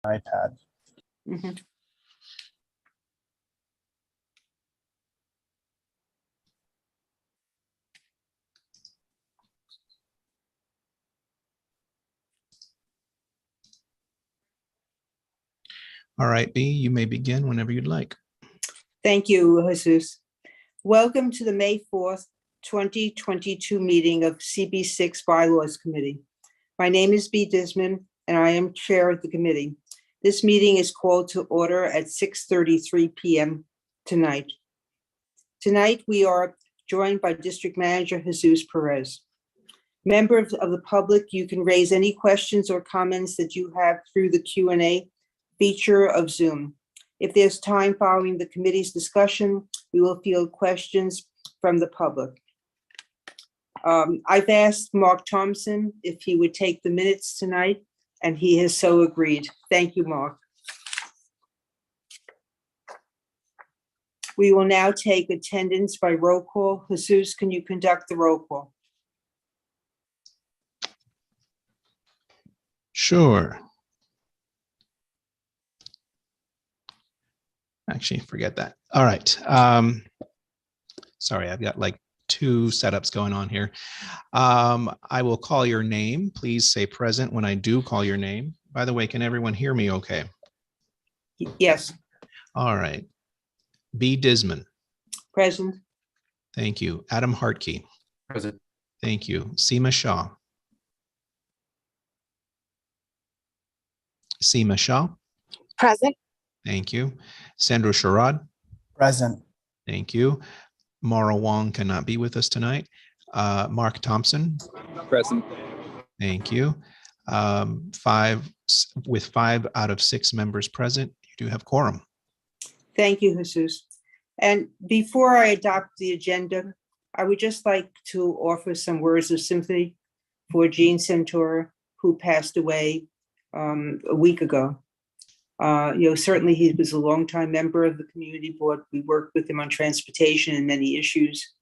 iPad. Mhm. All right, B, you may begin whenever you'd like. Thank you, Jesus. Welcome to the May 4th, 2022 meeting of CB6 Bylaws Committee. My name is B. Disman, and I am chair of the committee. This meeting is called to order at 6:33 p.m. tonight. Tonight, we are joined by District Manager Jesus Perez. Members of the public, you can raise any questions or comments that you have through the Q&A feature of Zoom. If there's time following the committee's discussion, we will field questions from the public. I've asked Mark Thompson if he would take the minutes tonight, and he has so agreed. Thank you, Mark. We will now take attendance by roll call. Jesus, can you conduct the roll call? Sure. Actually, forget that. All right. Sorry, I've got like two setups going on here. I will call your name. Please say present when I do call your name. By the way, can everyone hear me okay? Yes. All right. B. Disman. Present. Thank you. Adam Hartke. Present. Thank you. Seema Shah. Seema Shah. Present. Thank you. Sandro Sharad. Present. Thank you. Maura Wong cannot be with us tonight. Mark Thompson. Present. Thank you. With 5 out of 6 members present, you do have quorum. Thank you, Jesus. And before I adopt the agenda, I would just like to offer some words of sympathy for Gene Centura, who passed away a week ago. Certainly he was a longtime member of the community board. We worked with him on transportation and many issues.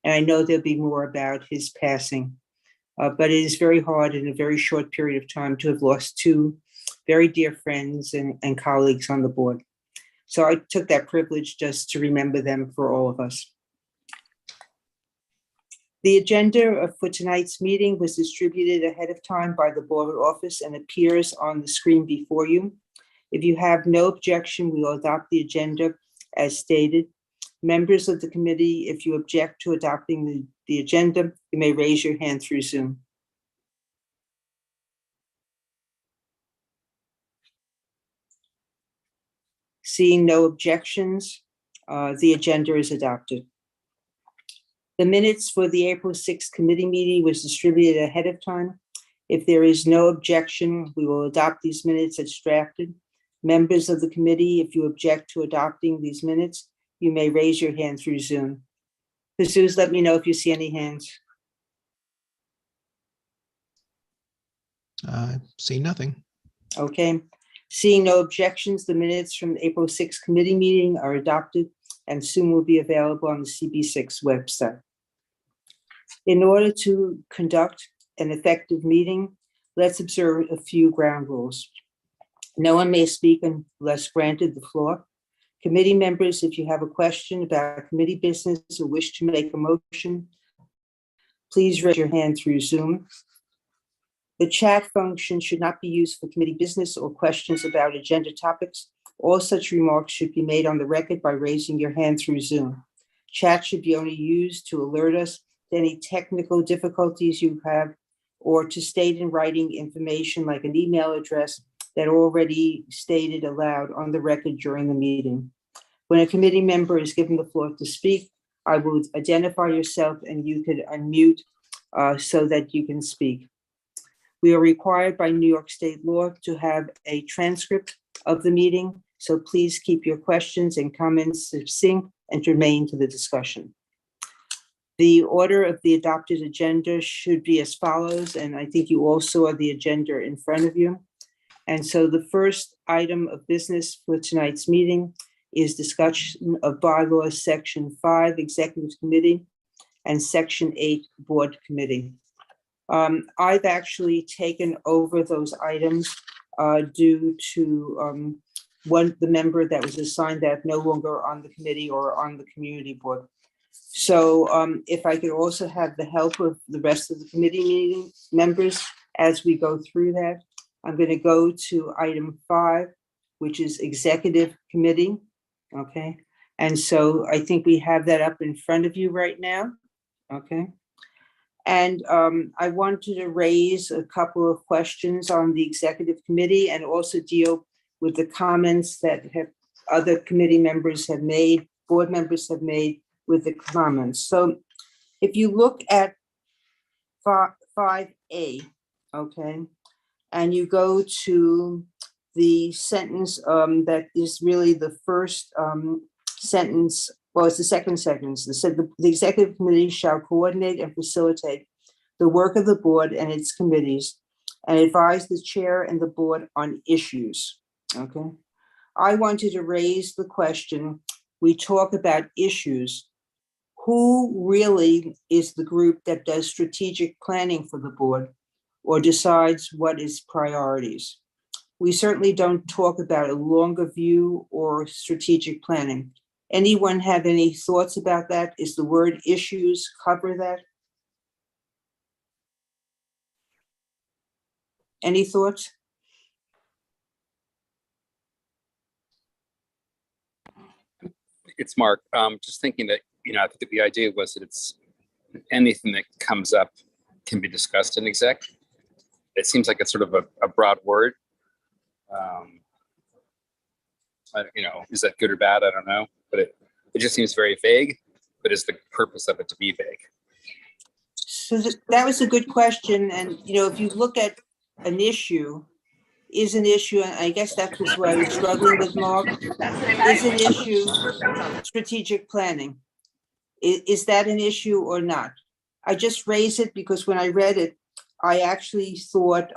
And I know there'll be more about his passing. But it is very hard in a very short period of time to have lost 2 very dear friends and colleagues on the board. So I took that privilege just to remember them for all of us. The agenda for tonight's meeting was distributed ahead of time by the board office and appears on the screen before you. If you have no objection, we will adopt the agenda as stated. Members of the committee, if you object to adopting the agenda, you may raise your hand through Zoom. Seeing no objections, the agenda is adopted. The minutes for the April 6th committee meeting was distributed ahead of time. If there is no objection, we will adopt these minutes as drafted. Members of the committee, if you object to adopting these minutes, you may raise your hand through Zoom. Jesus, let me know if you see any hands. See nothing. Okay. Seeing no objections, the minutes from the April 6th committee meeting are adopted and soon will be available on the CB6 website. In order to conduct an effective meeting, let's observe a few ground rules. No one may speak unless granted the floor. Committee members, if you have a question about committee business or wish to make a motion, please raise your hand through Zoom. The chat function should not be used for committee business or questions about agenda topics. All such remarks should be made on the record by raising your hand through Zoom. Chat should be only used to alert us to any technical difficulties you have or to state in writing information like an email address that already stated aloud on the record during the meeting. When a committee member is given the floor to speak, I will identify yourself and you could unmute so that you can speak. We are required by New York State law to have a transcript of the meeting, so please keep your questions and comments succinct and germane to the discussion. The order of the adopted agenda should be as follows, and I think you all saw the agenda in front of you. And so the first item of business for tonight's meeting is discussion of bylaws section 5 executive committee and section 8 board committee. I've actually taken over those items due to the member that was assigned that no longer on the committee or on the community board. So if I could also have the help of the rest of the committee meeting members as we go through that, I'm going to go to item 5, which is executive committee. Okay. And so I think we have that up in front of you right now. Okay. And I wanted to raise a couple of questions on the executive committee and also deal with the comments that other committee members have made, board members have made with the comments. So if you look at 5A, okay, and you go to the sentence that is really the first sentence, well, it's the second sentence. It said the executive committee shall coordinate and facilitate the work of the board and its committees and advise the chair and the board on issues. Okay. I wanted to raise the question, we talk about issues. Who really is the group that does strategic planning for the board or decides what is priorities? We certainly don't talk about a longer view or strategic planning. Anyone have any thoughts about that? Is the word issues cover that? Any thoughts? It's Mark. Just thinking that, I think that the idea was that it's anything that comes up can be discussed in exec. It seems like it's sort of a broad word. Is that good or bad? I don't know, but it just seems very vague. But is the purpose of it to be vague? So that was a good question. And, if you look at an issue, is an issue, and I guess that was what I was struggling with, Mark, is an issue strategic planning? Is that an issue or not? I just raised it because when I read it, I actually thought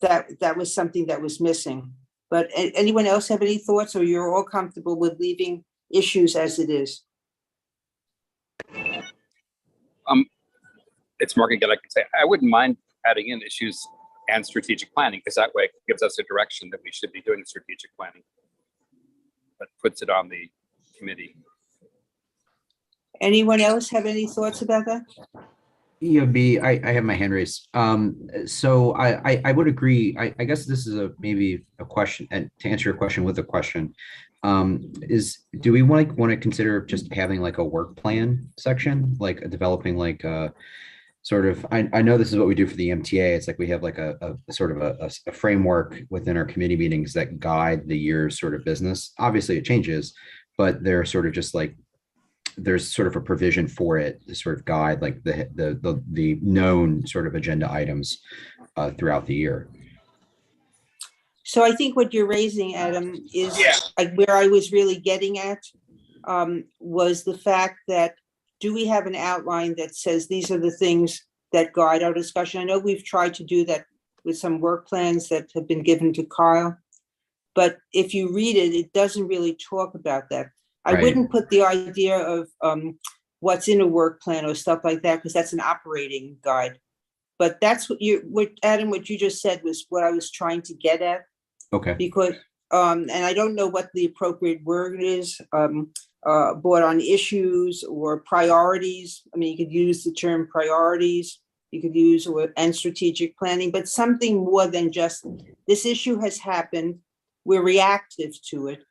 that was something that was missing. But anyone else have any thoughts, or you're all comfortable with leaving issues as it is? It's Mark again. I can say I wouldn't mind adding in issues and strategic planning, because that way it gives us a direction that we should be doing strategic planning, but puts it on the committee. Anyone else have any thoughts about that? Yeah, I have my hand raised. So I would agree. I guess this is maybe a question, and to answer your question with a question, do we want to consider just having like a work plan section, like developing like a sort of, I know this is what we do for the MTA. It's like we have like a sort of a framework within our committee meetings that guide the year's sort of business. Obviously it changes, but they're sort of just like, there's sort of a provision for it to sort of guide like the known sort of agenda items throughout the year. So I think what you're raising, Adam, is like where I was really getting at was the fact that, do we have an outline that says these are the things that guide our discussion? I know we've tried to do that with some work plans that have been given to Kyle, but if you read it, it doesn't really talk about that. I wouldn't put the idea of what's in a work plan or stuff like that, because that's an operating guide. But that's Adam, what you just said was what I was trying to get at. Okay. Because, and I don't know what the appropriate word is, board on issues or priorities. I mean, you could use the term priorities, you could use and strategic planning, but something more than just this issue has happened, we're reactive to it.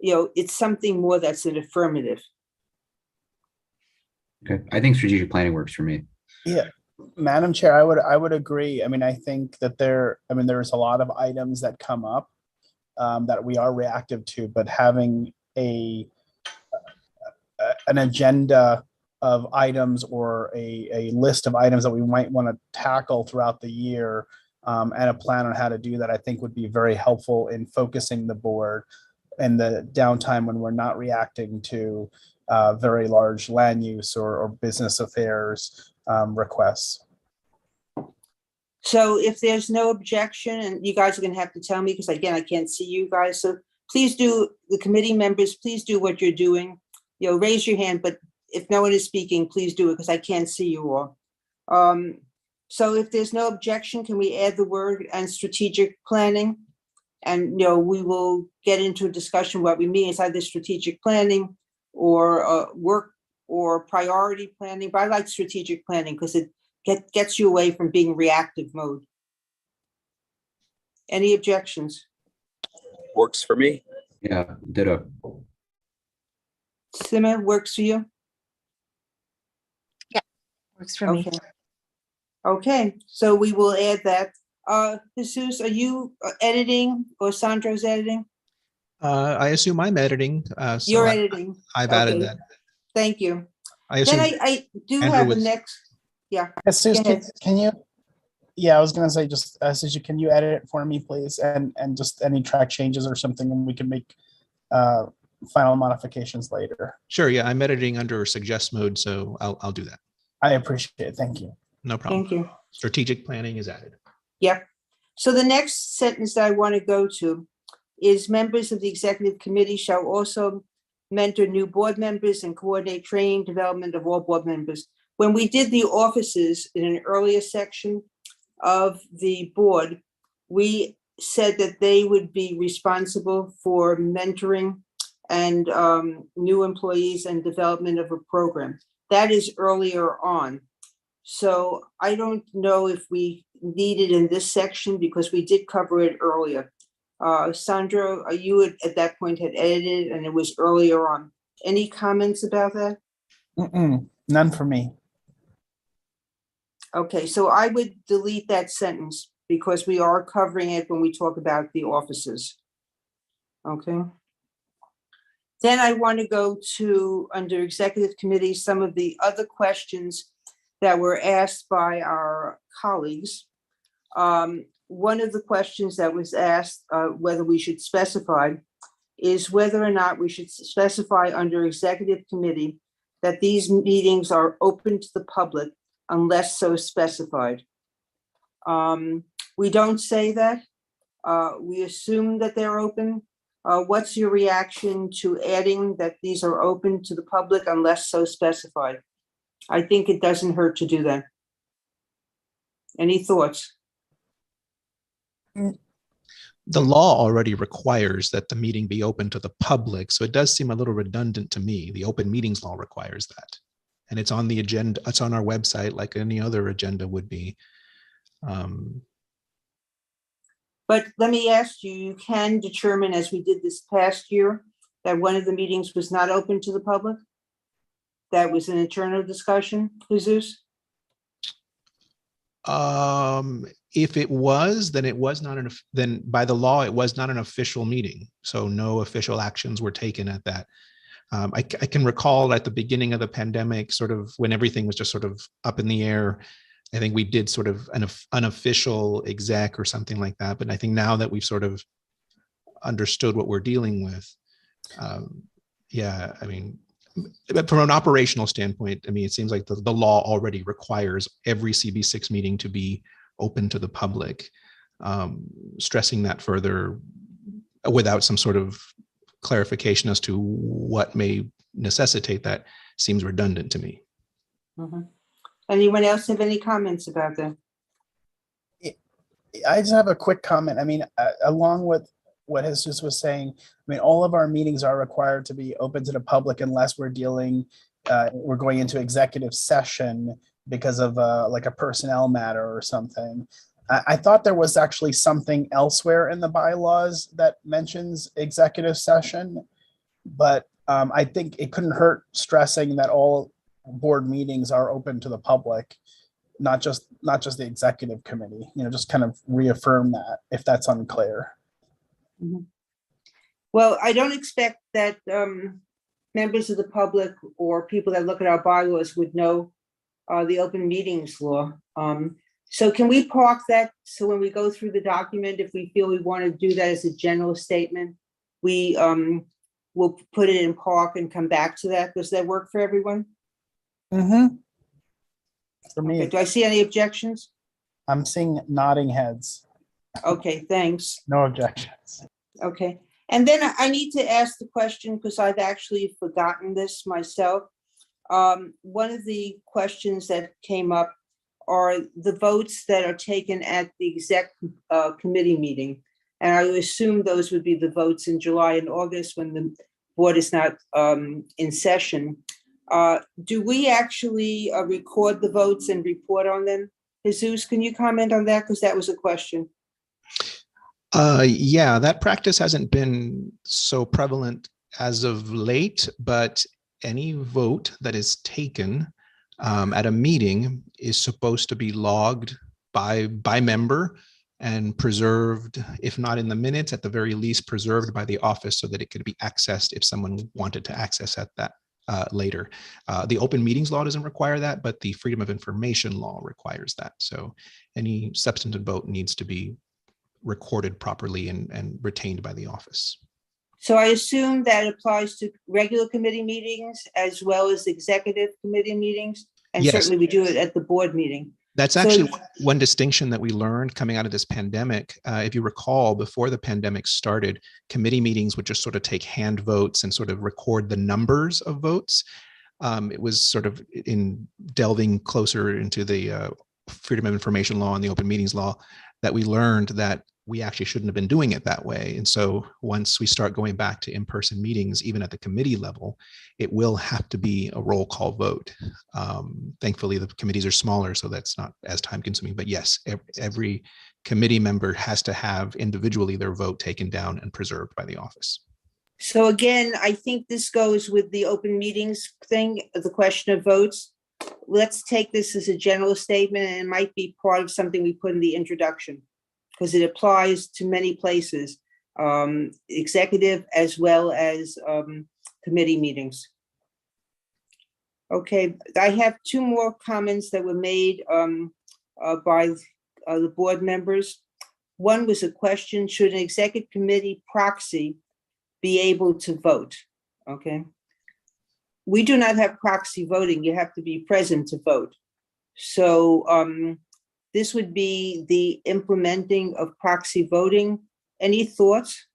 It's something more that's an affirmative. Okay, I think strategic planning works for me. Yeah, Madam Chair, I would agree. I mean, I think that there's a lot of items that come up that we are reactive to, but having an agenda of items or a list of items that we might want to tackle throughout the year and a plan on how to do that, I think would be very helpful in focusing the board and the downtime when we're not reacting to very large land use or business affairs requests. So if there's no objection, and you guys are going to have to tell me, because again, I can't see you guys. So please do, the committee members, please do what you're doing. Raise your hand, but if no one is speaking, please do it, because I can't see you all. So if there's no objection, can we add the word "and strategic planning"? And, we will get into a discussion what we mean. It's either strategic planning or work or priority planning, but I like strategic planning because it gets you away from being reactive mode. Any objections? Works for me. Yeah, ditto. Sima, works for you? Works for me. Okay. Okay, so we will add that. Jesus, are you editing or Sandro's editing? I assume I'm editing. So You're editing. I've added Okay. that. Thank you. I Then assume I do Andrew have a was- next, Suze, Go ahead. can you? Yeah, I was gonna say just, Suze, can you edit it for me, please? And just any track changes or something, and we can make final modifications later. Sure. Yeah, I'm editing under suggest mode, so I'll do that. I appreciate it. Thank you. No problem. thank you. Strategic planning is added. Yep. So the next sentence that I want to go to is members of the executive committee shall also mentor new board members and coordinate training development of all board members. When we did the offices in an earlier section of the board, we said that they would be responsible for mentoring and new employees and development of a program. That is earlier on. So I don't know if we need it in this section because we did cover it earlier. Sandro, you at that point had edited and it was earlier on. Any comments about that? None for me. Okay, so I would delete that sentence because we are covering it when we talk about the offices. Okay. Then I want to go to, under executive committee, some of the other questions that were asked by our colleagues. One of the questions that was asked, whether we should specify, is whether or not we should specify under executive committee that these meetings are open to the public unless so specified. We don't say that. We assume that they're open. What's your reaction to adding that these are open to the public unless so specified? I think it doesn't hurt to do that. Any thoughts? The law already requires that the meeting be open to the public, so it does seem a little redundant to me. The open meetings law requires that. And it's on the agenda, it's on our website like any other agenda would be. But let me ask you, you can determine, as we did this past year, that one of the meetings was not open to the public? That was an internal discussion, Jesus? If it was, then it was not then by the law, it was not an official meeting. So no official actions were taken at that. I can recall at the beginning of the pandemic, sort of when everything was just sort of up in the air, I think we did sort of an unofficial exec or something like that. But I think now that we've sort of understood what we're dealing with, yeah, I mean, from an operational standpoint, I mean, it seems like the law already requires every CB6 meeting to be open to the public. Stressing that further without some sort of clarification as to what may necessitate that seems redundant to me. Mm-hmm. Anyone else have any comments about that? I just have a quick comment. I mean, along with what Jesus was saying, I mean, all of our meetings are required to be open to the public unless we're going into executive session because of like a personnel matter or something. I thought there was actually something elsewhere in the bylaws that mentions executive session, but I think it couldn't hurt stressing that all board meetings are open to the public, not just the executive committee, just kind of reaffirm that if that's unclear. Mm-hmm. Well, I don't expect that members of the public or people that look at our bylaws would know the open meetings law. So can we park that? So when we go through the document, if we feel we want to do that as a general statement, we will put it in park and come back to that. Does that work for everyone? Mm-hmm. For me, Okay. Do I see any objections? I'm seeing nodding heads. Okay, thanks. No objections. Okay. And then I need to ask the question because I've actually forgotten this myself. One of the questions that came up are the votes that are taken at the exec committee meeting. And I assume those would be the votes in July and August when the board is not in session. Do we actually record the votes and report on them? Jesus, can you comment on that? Because that was a question. Yeah, that practice hasn't been so prevalent as of late, but any vote that is taken at a meeting is supposed to be logged by member and preserved, if not in the minutes, at the very least preserved by the office so that it could be accessed if someone wanted to access at that later. The open meetings law doesn't require that, but the freedom of information law requires that. So any substantive vote needs to be recorded properly and retained by the office. So I assume that applies to regular committee meetings as well as executive committee meetings. And Yes. certainly we do it at the board meeting. That's So- actually one distinction that we learned coming out of this pandemic. If you recall, before the pandemic started, committee meetings would just sort of take hand votes and sort of record the numbers of votes. It was sort of in delving closer into the freedom of information law and the open meetings law that we learned that we actually shouldn't have been doing it that way. And so once we start going back to in-person meetings, even at the committee level, it will have to be a roll call vote. Thankfully, the committees are smaller, so that's not as time consuming. But yes, every committee member has to have individually their vote taken down and preserved by the office. So again, I think this goes with the open meetings thing, the question of votes. Let's take this as a general statement, and it might be part of something we put in the introduction, because it applies to many places, executive as well as committee meetings. Okay, I have two more comments that were made by the board members. One was a question: should an executive committee proxy be able to vote? Okay. We do not have proxy voting. You have to be present to vote. So this would be the implementing of proxy voting. Any thoughts?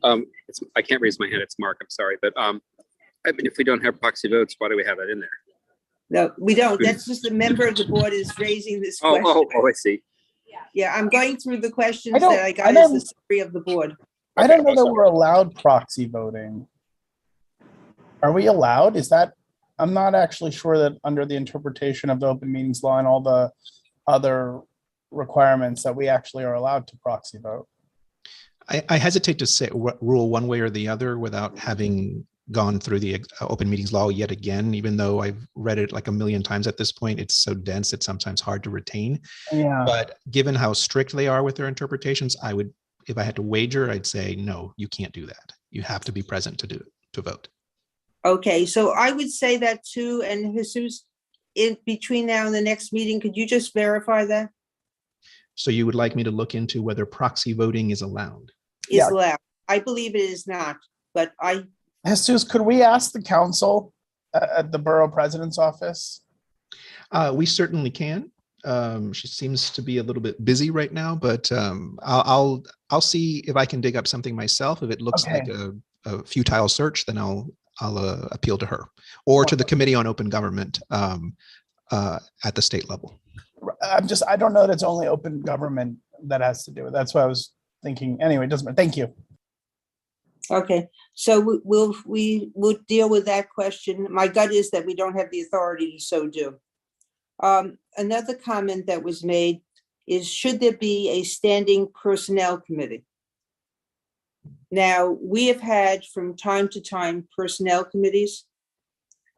I can't raise my hand. It's Mark. I'm sorry, but I mean, if we don't have proxy votes, why do we have that in there? No, we don't. That's just a member of the board is raising this Oh, question. I see. Yeah, I'm going through the questions I don't- that I I got as don't- the summary of the board. I don't know Okay, that sorry. we're allowed proxy voting. Are we allowed? Is that, I'm not actually sure that under the interpretation of the open meetings law and all the other requirements that we actually are allowed to proxy vote. I hesitate to say rule one way or the other without having gone through the open meetings law yet again, even though I've read it like a million times at this point. It's so dense, it's sometimes hard to retain. Yeah. But given how strict they are with their interpretations, I would, if I had to wager, I'd say, no, you can't do that. You have to be present to vote. Okay, so I would say that too. And Jesus, in between now and the next meeting, could you just verify that So you would like me to look into whether proxy voting is allowed? is Yeah. allowed? I believe it is not, but Jesus, could we ask the council at the borough president's office? We certainly can. She seems to be a little bit busy right now, but I'll see if I can dig up something myself. If it looks like a futile search, then I'll appeal to her or to the Committee on Open Government at the state level. I don't know that it's only open government that has to do it. That's what I was thinking. Anyway, it doesn't matter. Thank you. okay. So we'll deal with that question. My gut is that we don't have the authority to so do. Another comment that was made is, should there be a standing personnel committee? Now, we have had from time to time personnel committees.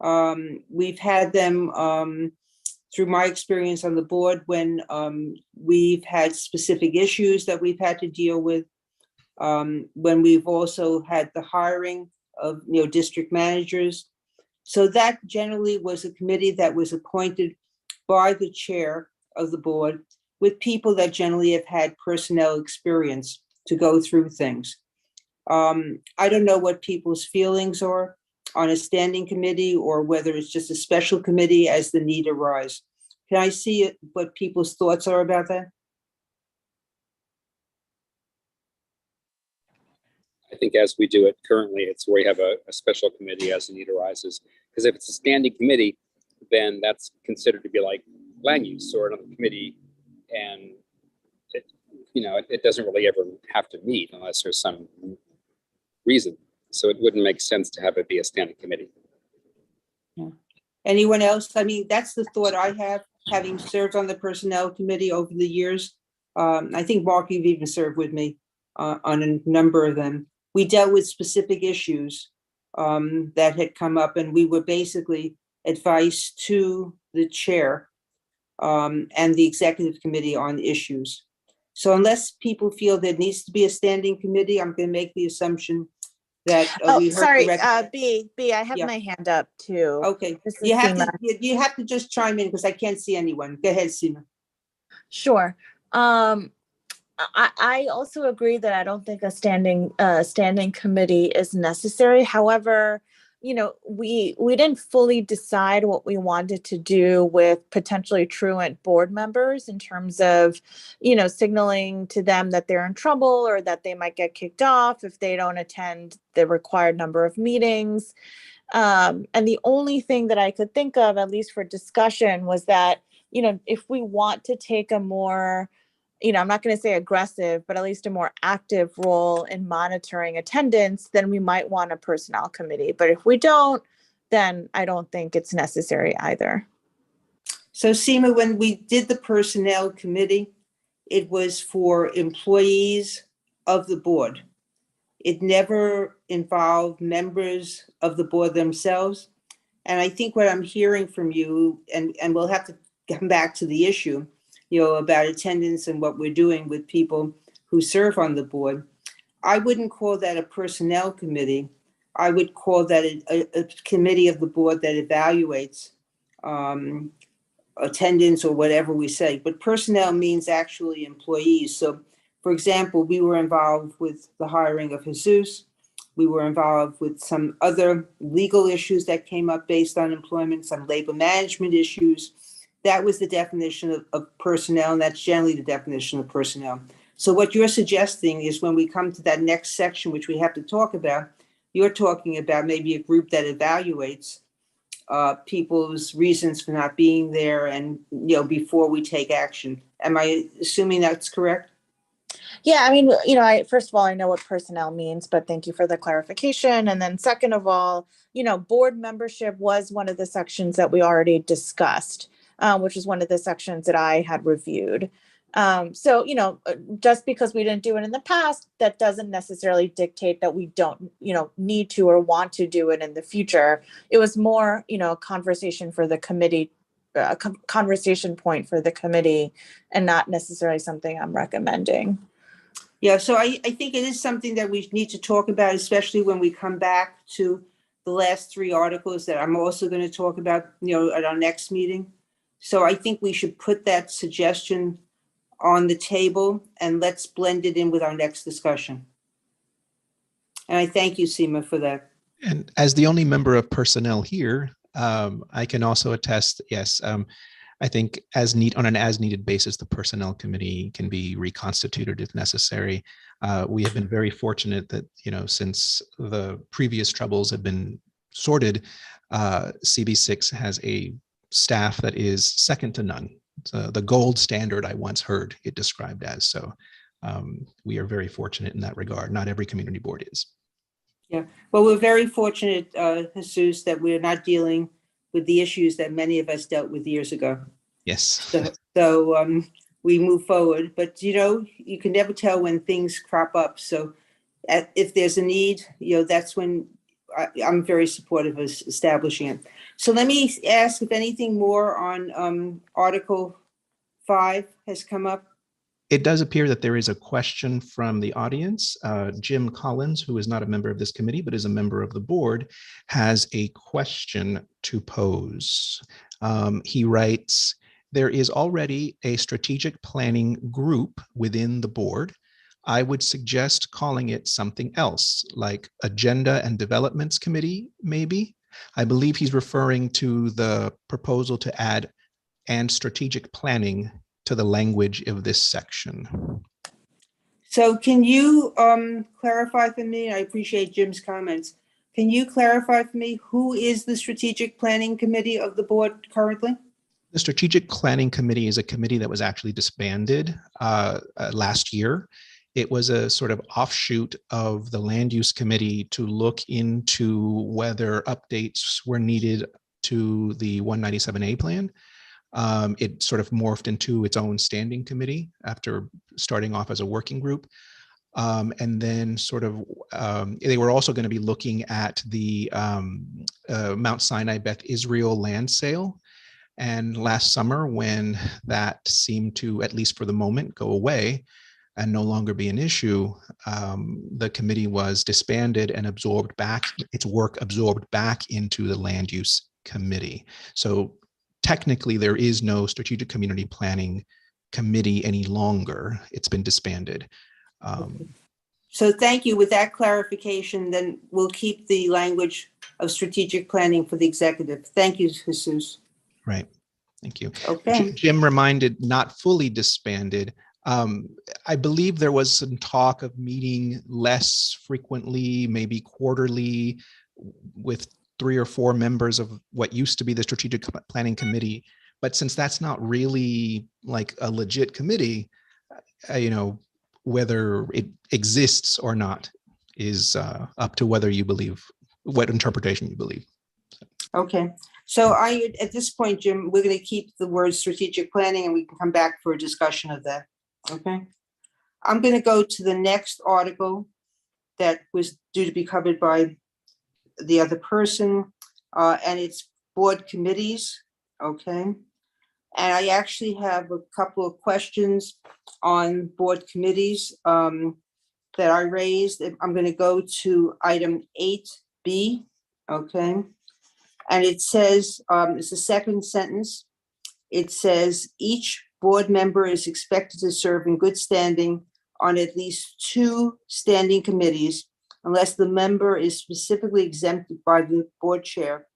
We've had them through my experience on the board when we've had specific issues that we've had to deal with. When we've also had the hiring of district managers. So that generally was a committee that was appointed by the chair of the board with people that generally have had personnel experience to go through things. I don't know what people's feelings are on a standing committee or whether it's just a special committee as the need arise. Can I see what people's thoughts are about that? I think as we do it currently, it's where you have a special committee as the need arises. Because if it's a standing committee, then that's considered to be like land use or another committee, and it doesn't really ever have to meet unless there's some reason. So it wouldn't make sense to have it be a standing committee. Yeah. Anyone else? I mean, that's the thought I have, having served on the personnel committee over the years. I think Mark, you've even served with me on a number of them. We dealt with specific issues that had come up, and we were basically advice to the chair and the executive committee on issues. So unless people feel there needs to be a standing committee, I'm going to make the assumption that we heard sorry, the B, I have Yeah. my hand up too. Okay, This is you have Seema. you have to just chime in because I can't see anyone. Go ahead, Seema. Sure. I also agree that I don't think a standing committee is necessary. However, we didn't fully decide what we wanted to do with potentially truant board members in terms of, signaling to them that they're in trouble or that they might get kicked off if they don't attend the required number of meetings. And the only thing that I could think of, at least for discussion, was that, if we want to take a more, I'm not going to say aggressive, but at least a more active role in monitoring attendance, then we might want a personnel committee. But if we don't, then I don't think it's necessary either. So Seema, when we did the personnel committee, it was for employees of the board. It never involved members of the board themselves. And I think what I'm hearing from you, and we'll have to come back to the issue, about attendance and what we're doing with people who serve on the board. I wouldn't call that a personnel committee. I would call that a committee of the board that evaluates attendance or whatever we say. But personnel means actually employees. So, for example, we were involved with the hiring of Jesus. We were involved with some other legal issues that came up based on employment, some labor management issues. That was the definition of personnel, and that's generally the definition of personnel. So what you're suggesting is when we come to that next section, which we have to talk about, you're talking about maybe a group that evaluates people's reasons for not being there and, before we take action. Am I assuming that's correct? Yeah, I mean, first of all, I know what personnel means, but thank you for the clarification. And then second of all, board membership was one of the sections that we already discussed. Which is one of the sections that I had reviewed. So, just because we didn't do it in the past, that doesn't necessarily dictate that we don't, need to or want to do it in the future. It was more, a conversation for the committee, a conversation point for the committee, and not necessarily something I'm recommending. Yeah, so I think it is something that we need to talk about, especially when we come back to the last 3 articles that I'm also going to talk about, at our next meeting. So I think we should put that suggestion on the table and let's blend it in with our next discussion. And I thank you, Seema, for that. And as the only member of personnel here, I can also attest, yes, I think on an as needed basis, the personnel committee can be reconstituted if necessary. We have been very fortunate that, since the previous troubles have been sorted, CB6 has a staff that is second to none. The gold standard I once heard it described as. So we are very fortunate in that regard. Not every community board is. Yeah, well, we're very fortunate, Jesus, that we're not dealing with the issues that many of us dealt with years ago. Yes. So we move forward, but you can never tell when things crop up. So if there's a need, that's when I'm very supportive of establishing it. So let me ask if anything more on Article 5 has come up. It does appear that there is a question from the audience. Jim Collins, who is not a member of this committee, but is a member of the board, has a question to pose. He writes, there is already a strategic planning group within the board. I would suggest calling it something else, like Agenda and Developments Committee, maybe. I believe he's referring to the proposal to add "and strategic planning" to the language of this section. So can you clarify for me, I appreciate Jim's comments. Can you clarify for me who is the Strategic Planning Committee of the board currently? The Strategic Planning Committee is a committee that was actually disbanded last year. It was a sort of offshoot of the Land Use Committee to look into whether updates were needed to the 197A plan. It sort of morphed into its own standing committee after starting off as a working group. And then sort of, they were also going to be looking at the Mount Sinai Beth Israel land sale. And last summer, when that seemed to, at least for the moment, go away and no longer be an issue, the committee was disbanded and absorbed back, its work absorbed back into the Land Use Committee. So technically, there is no Strategic Community Planning Committee any longer. It's been disbanded. So thank you. With that clarification, then we'll keep the language of strategic planning for the executive. Thank you, Jesus. Right. Thank you. Okay. Jim reminded not fully disbanded. I believe there was some talk of meeting less frequently, maybe quarterly, with 3 or 4 members of what used to be the Strategic Planning Committee. But since that's not really like a legit committee, whether it exists or not is up to whether you believe, what interpretation you believe. Okay. So at this point, Jim, we're going to keep the word strategic planning and we can come back for a discussion of that. Okay. I'm going to go to the next article that was due to be covered by the other person, and it's board committees. Okay. And I actually have a couple of questions on board committees that I raised. I'm going to go to item 8B. Okay. And it says, it's the second sentence. It says each board member is expected to serve in good standing on at least 2 standing committees unless the member is specifically exempted by the board chair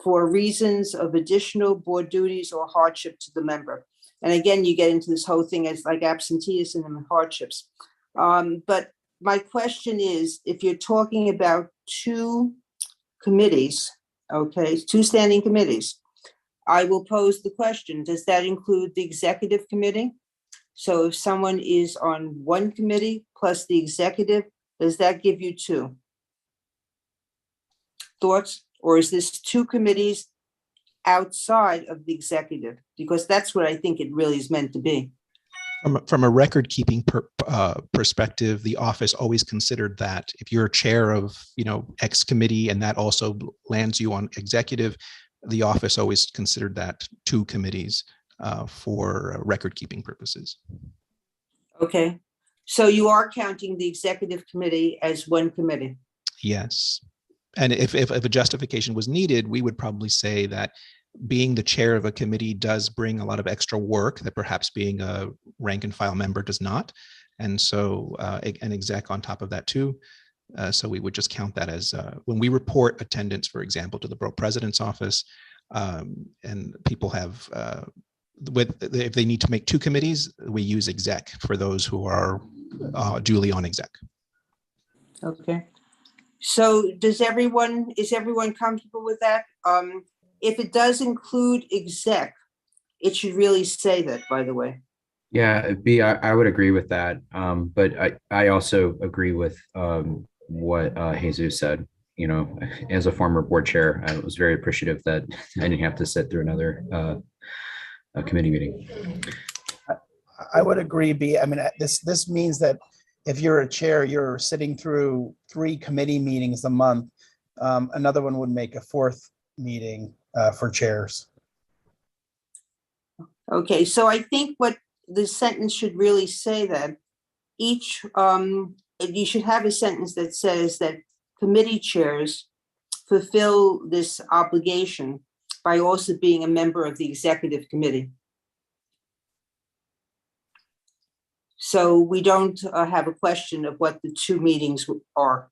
for reasons of additional board duties or hardship to the member. And again, you get into this whole thing as like absenteeism and hardships. But my question is, if you're talking about 2 committees, okay, 2 standing committees, I will pose the question, does that include the executive committee? So if someone is on 1 committee plus the executive, does that give you 2? Thoughts? Or is this 2 committees outside of the executive? Because that's what I think it really is meant to be. From a record keeping perspective, the office always considered that if you're chair of, X committee and that also lands you on executive, the office always considered that 2 committees for record keeping purposes. Okay. So you are counting the executive committee as 1 committee? Yes. And if a justification was needed, we would probably say that being the chair of a committee does bring a lot of extra work that perhaps being a rank and file member does not. And so an exec on top of that too. So we would just count that as when we report attendance, for example, to the borough president's office, and people have, if they need to make 2 committees, we use exec for those who are duly on exec. Okay. So is everyone comfortable with that? If it does include exec, it should really say that, by the way. Yeah, B, I would agree with that. But I also agree with what Jesus said. As a former board chair, I was very appreciative that I didn't have to sit through another committee meeting. I would agree, B. I mean, this means that if you're a chair, you're sitting through 3 committee meetings a month. Another one would make a 4th meeting for chairs. Okay, so I think what the sentence should really say that each, you should have a sentence that says that committee chairs fulfill this obligation by also being a member of the executive committee. So we don't have a question of what the 2 meetings are.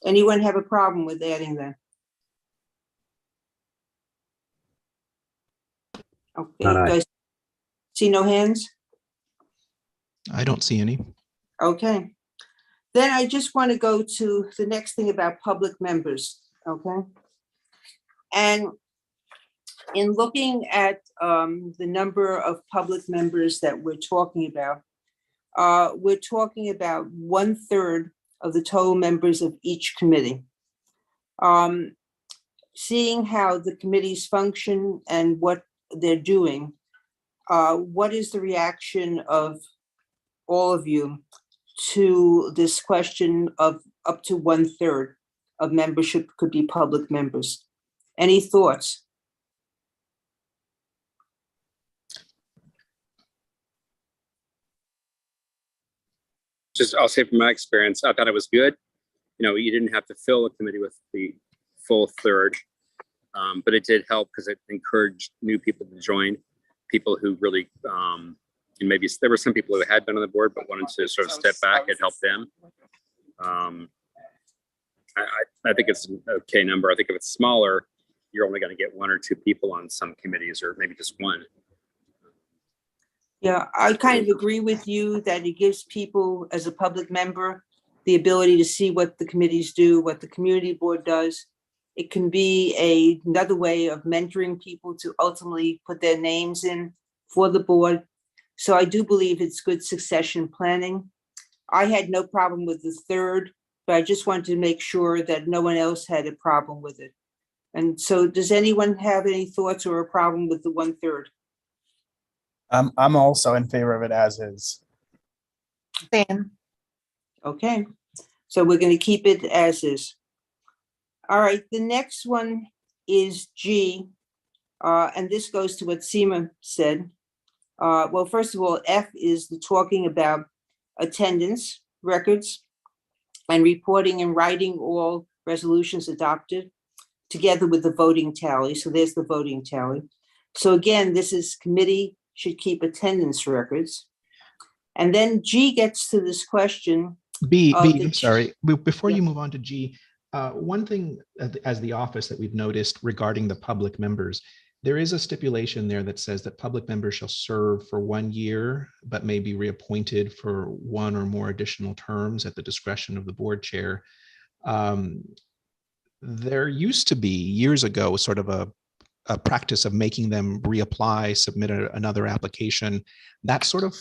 Anyone have a problem with adding that? Okay, Not I. guys, see no hands? I don't see any. Okay. Then I just want to go to the next thing about public members, okay? And in looking at the number of public members that we're talking about 1/3 of the total members of each committee. Seeing how the committees function and what they're doing, what is the reaction of all of you to this question of up to 1/3 of membership could be public members? Any thoughts? Just, I'll say from my experience, I thought it was good. You know, you didn't have to fill a committee with the full third, but it did help because it encouraged new people to join, people who really, and maybe there were some people who had been on the board but wanted to sort of step back. It helped them. I think it's an okay number. I think if it's smaller, you're only going to get 1 or 2 people on some committees, or maybe just 1. Yeah, I kind of agree with you that it gives people, as a public member, the ability to see what the committees do, what the community board does. It can be another way of mentoring people to ultimately put their names in for the board. So I do believe it's good succession planning. I had no problem with the 3rd, but I just wanted to make sure that no one else had a problem with it. And so does anyone have any thoughts or a problem with the 1/3? I'm also in favor of it as is. Same. Okay, so we're going to keep it as is. All right, the next one is G, and this goes to what Seema said. Well, first of all, F is the talking about attendance records and reporting in writing all resolutions adopted together with the voting tally. So there's the voting tally. So again, this is committee should keep attendance records. And then G gets to this question. Sorry, before you move on to G, one thing as the office that we've noticed regarding the public members, there is a stipulation there that says that public members shall serve for 1 year, but may be reappointed for 1 or more additional terms at the discretion of the board chair. There used to be years ago sort of a practice of making them reapply, submit another application. That sort of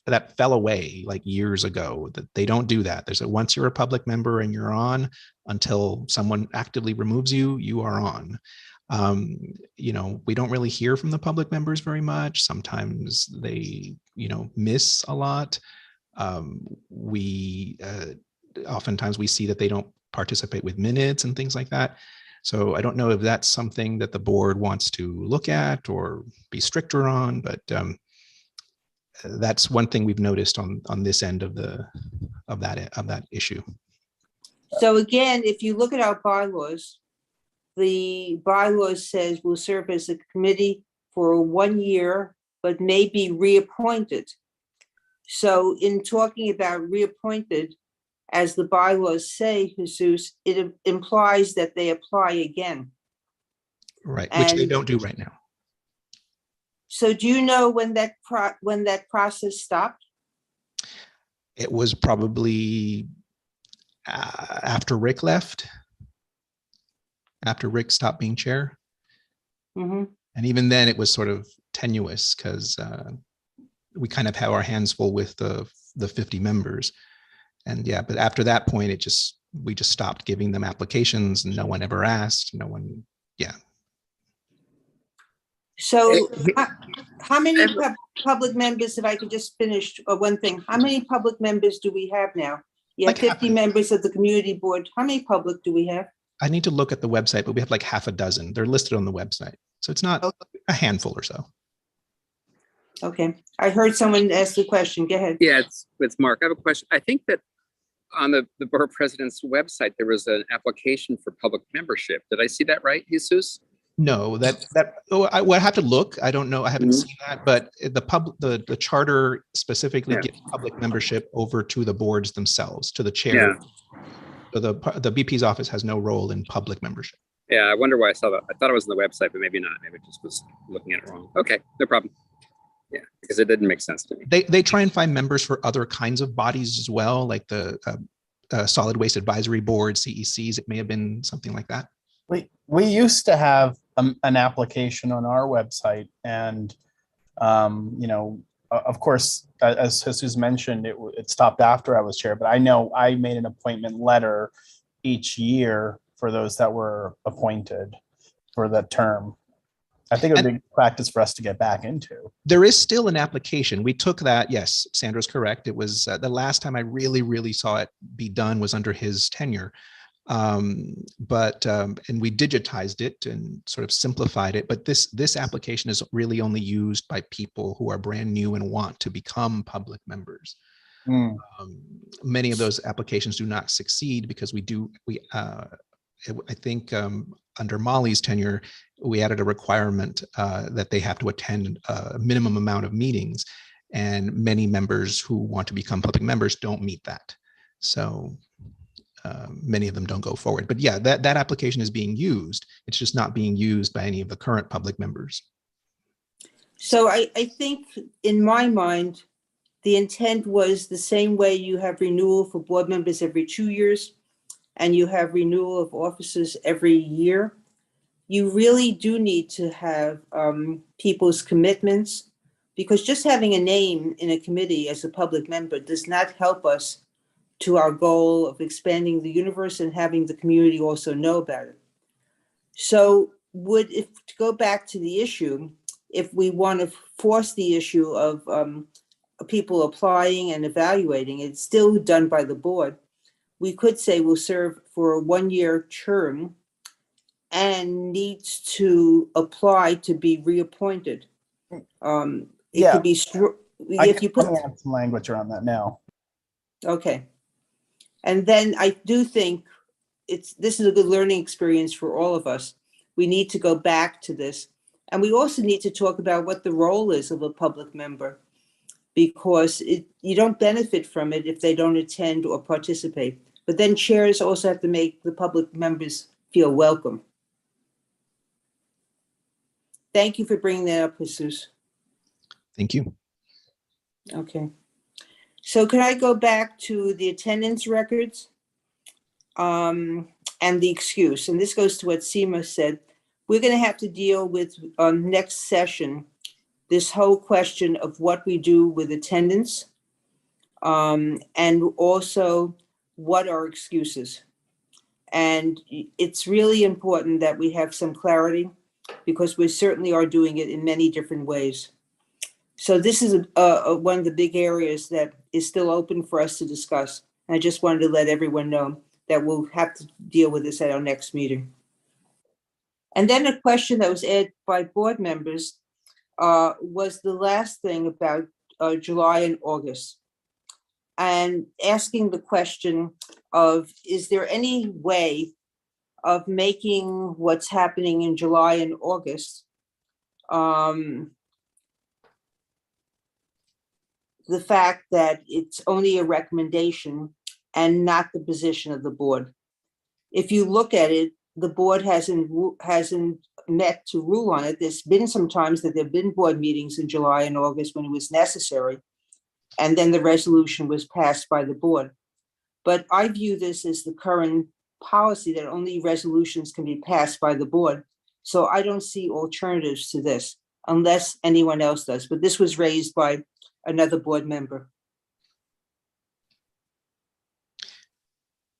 that fell away like years ago, that they don't do that. There's once you're a public member and you're on, until someone actively removes you, you are on. You know, we don't really hear from the public members very much. Sometimes they, miss a lot. Oftentimes we see that they don't participate with minutes and things like that. So I don't know if that's something that the board wants to look at or be stricter on, but that's one thing we've noticed on this end of that issue. So again, if you look at our bylaws, the bylaws says will serve as a committee for 1 year, but may be reappointed. So in talking about reappointed, as the bylaws say, Jesus, it implies that they apply again. Right, which they don't do right now. So do you know when that process stopped? It was probably after Rick left, after Rick stopped being chair. Mm-hmm. And even then it was sort of tenuous because we kind of have our hands full with the 50 members. And yeah, but after that point, we just stopped giving them applications and no one ever asked, yeah. So how many public members, if I could just finish one thing, how many public members do we have now? You have like 50 members of the community board. How many public do we have? I need to look at the website, but we have like half a dozen. They're listed on the website. So it's not a handful or so. Okay, I heard someone ask the question. Go ahead. Yeah, it's Mark. I have a question. I think that on the borough president's website, there was an application for public membership. Did I see that right, Jesus? No, I would have to look. I don't know. I haven't seen that, but the charter specifically gives public membership over to the boards themselves, to the chair. Yeah. So the BP's office has no role in public membership. Yeah, I wonder why I saw that. I thought it was on the website, but maybe not. Maybe I just was looking at it wrong. Okay, no problem. Yeah. because it didn't make sense to me. They try and find members for other kinds of bodies as well, like the Solid Waste Advisory Board, CECs. It may have been something like that. We used to have an application on our website, and of course, as Jesus mentioned, it stopped after I was chair. But I know I made an appointment letter each year for those that were appointed for that term. I think it would be practice for us to get back into. There is still an application. We took that. Yes, Sandra's correct. It was the last time I really saw it be done was under his tenure. And we digitized it and sort of simplified it. But this application is really only used by people who are brand new and want to become public members. Many of those applications do not succeed because I think under Molly's tenure, we added a requirement that they have to attend a minimum amount of meetings, and many members who want to become public members don't meet that. So many of them don't go forward. But yeah, that application is being used. It's just not being used by any of the current public members. So I think in my mind, the intent was the same way you have renewal for board members every 2 years, and you have renewal of officers every year. You really do need to have people's commitments, because just having a name in a committee as a public member does not help us to our goal of expanding the universe and having the community also know about it. So to go back to the issue, if we want to force the issue of people applying and evaluating, it's still done by the board. We could say we'll serve for a 1-year term and needs to apply to be reappointed. It could be if you put some language around that now. Okay. And then I do think this is a good learning experience for all of us. We need to go back to this. And we also need to talk about what the role is of a public member, because you don't benefit from it if they don't attend or participate. But then chairs also have to make the public members feel welcome. Thank you for bringing that up, Jesus. Thank you. Okay. So can I go back to the attendance records and the excuse? And this goes to what Seema said. We're going to have to deal with next session this whole question of what we do with attendance, and also what are excuses. And it's really important that we have some clarity, because we certainly are doing it in many different ways. So this is one of the big areas that is still open for us to discuss. And I just wanted to let everyone know that we'll have to deal with this at our next meeting. And then a question that was added by board members was the last thing about July and August, and asking the question of, is there any way of making what's happening in July and August the fact that it's only a recommendation and not the position of the board? If you look at it, the board hasn't met to rule on it. There's been some times that there have been board meetings in July and August when it was necessary, and then the resolution was passed by the board. But I view this as the current policy that only resolutions can be passed by the board. So I don't see alternatives to this unless anyone else does. But this was raised by another board member.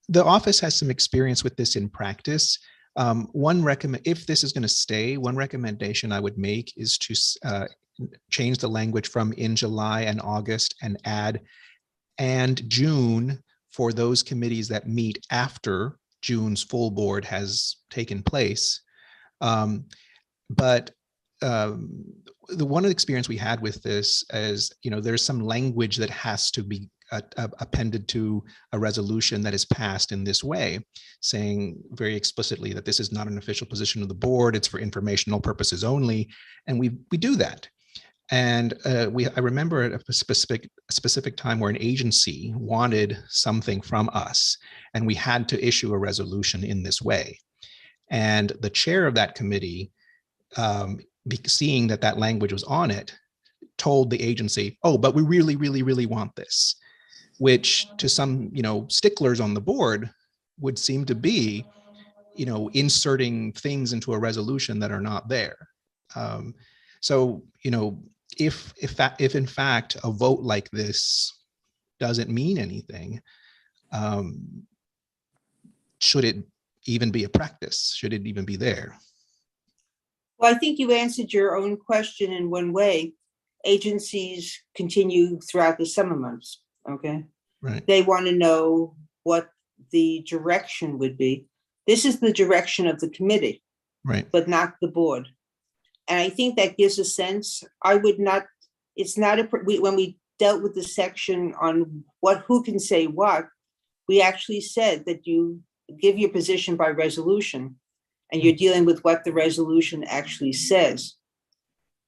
The office has some experience with this in practice. If this is going to stay, one recommendation I would make is to change the language from in July and August and add and June for those committees that meet after June's full board has taken place. One of the experience we had with this is, there's some language that has to be appended to a resolution that is passed in this way, saying very explicitly that this is not an official position of the board, it's for informational purposes only, and we do that. And I remember at a specific time where an agency wanted something from us, and we had to issue a resolution in this way. And the chair of that committee, seeing that language was on it, told the agency, oh, but we really, really, really want this, which to some, sticklers on the board would seem to be, inserting things into a resolution that are not there. So, if in fact a vote like this doesn't mean anything, should it even be a practice? Should it even be there? Well, I think you answered your own question in one way. Agencies continue throughout the summer months, okay? Right. They want to know what the direction would be. This is the direction of the committee, Right. but not the board. And I think that gives a sense. I would not, it's not when we dealt with the section on who can say what, we actually said that you give your position by resolution and you're dealing with what the resolution actually says.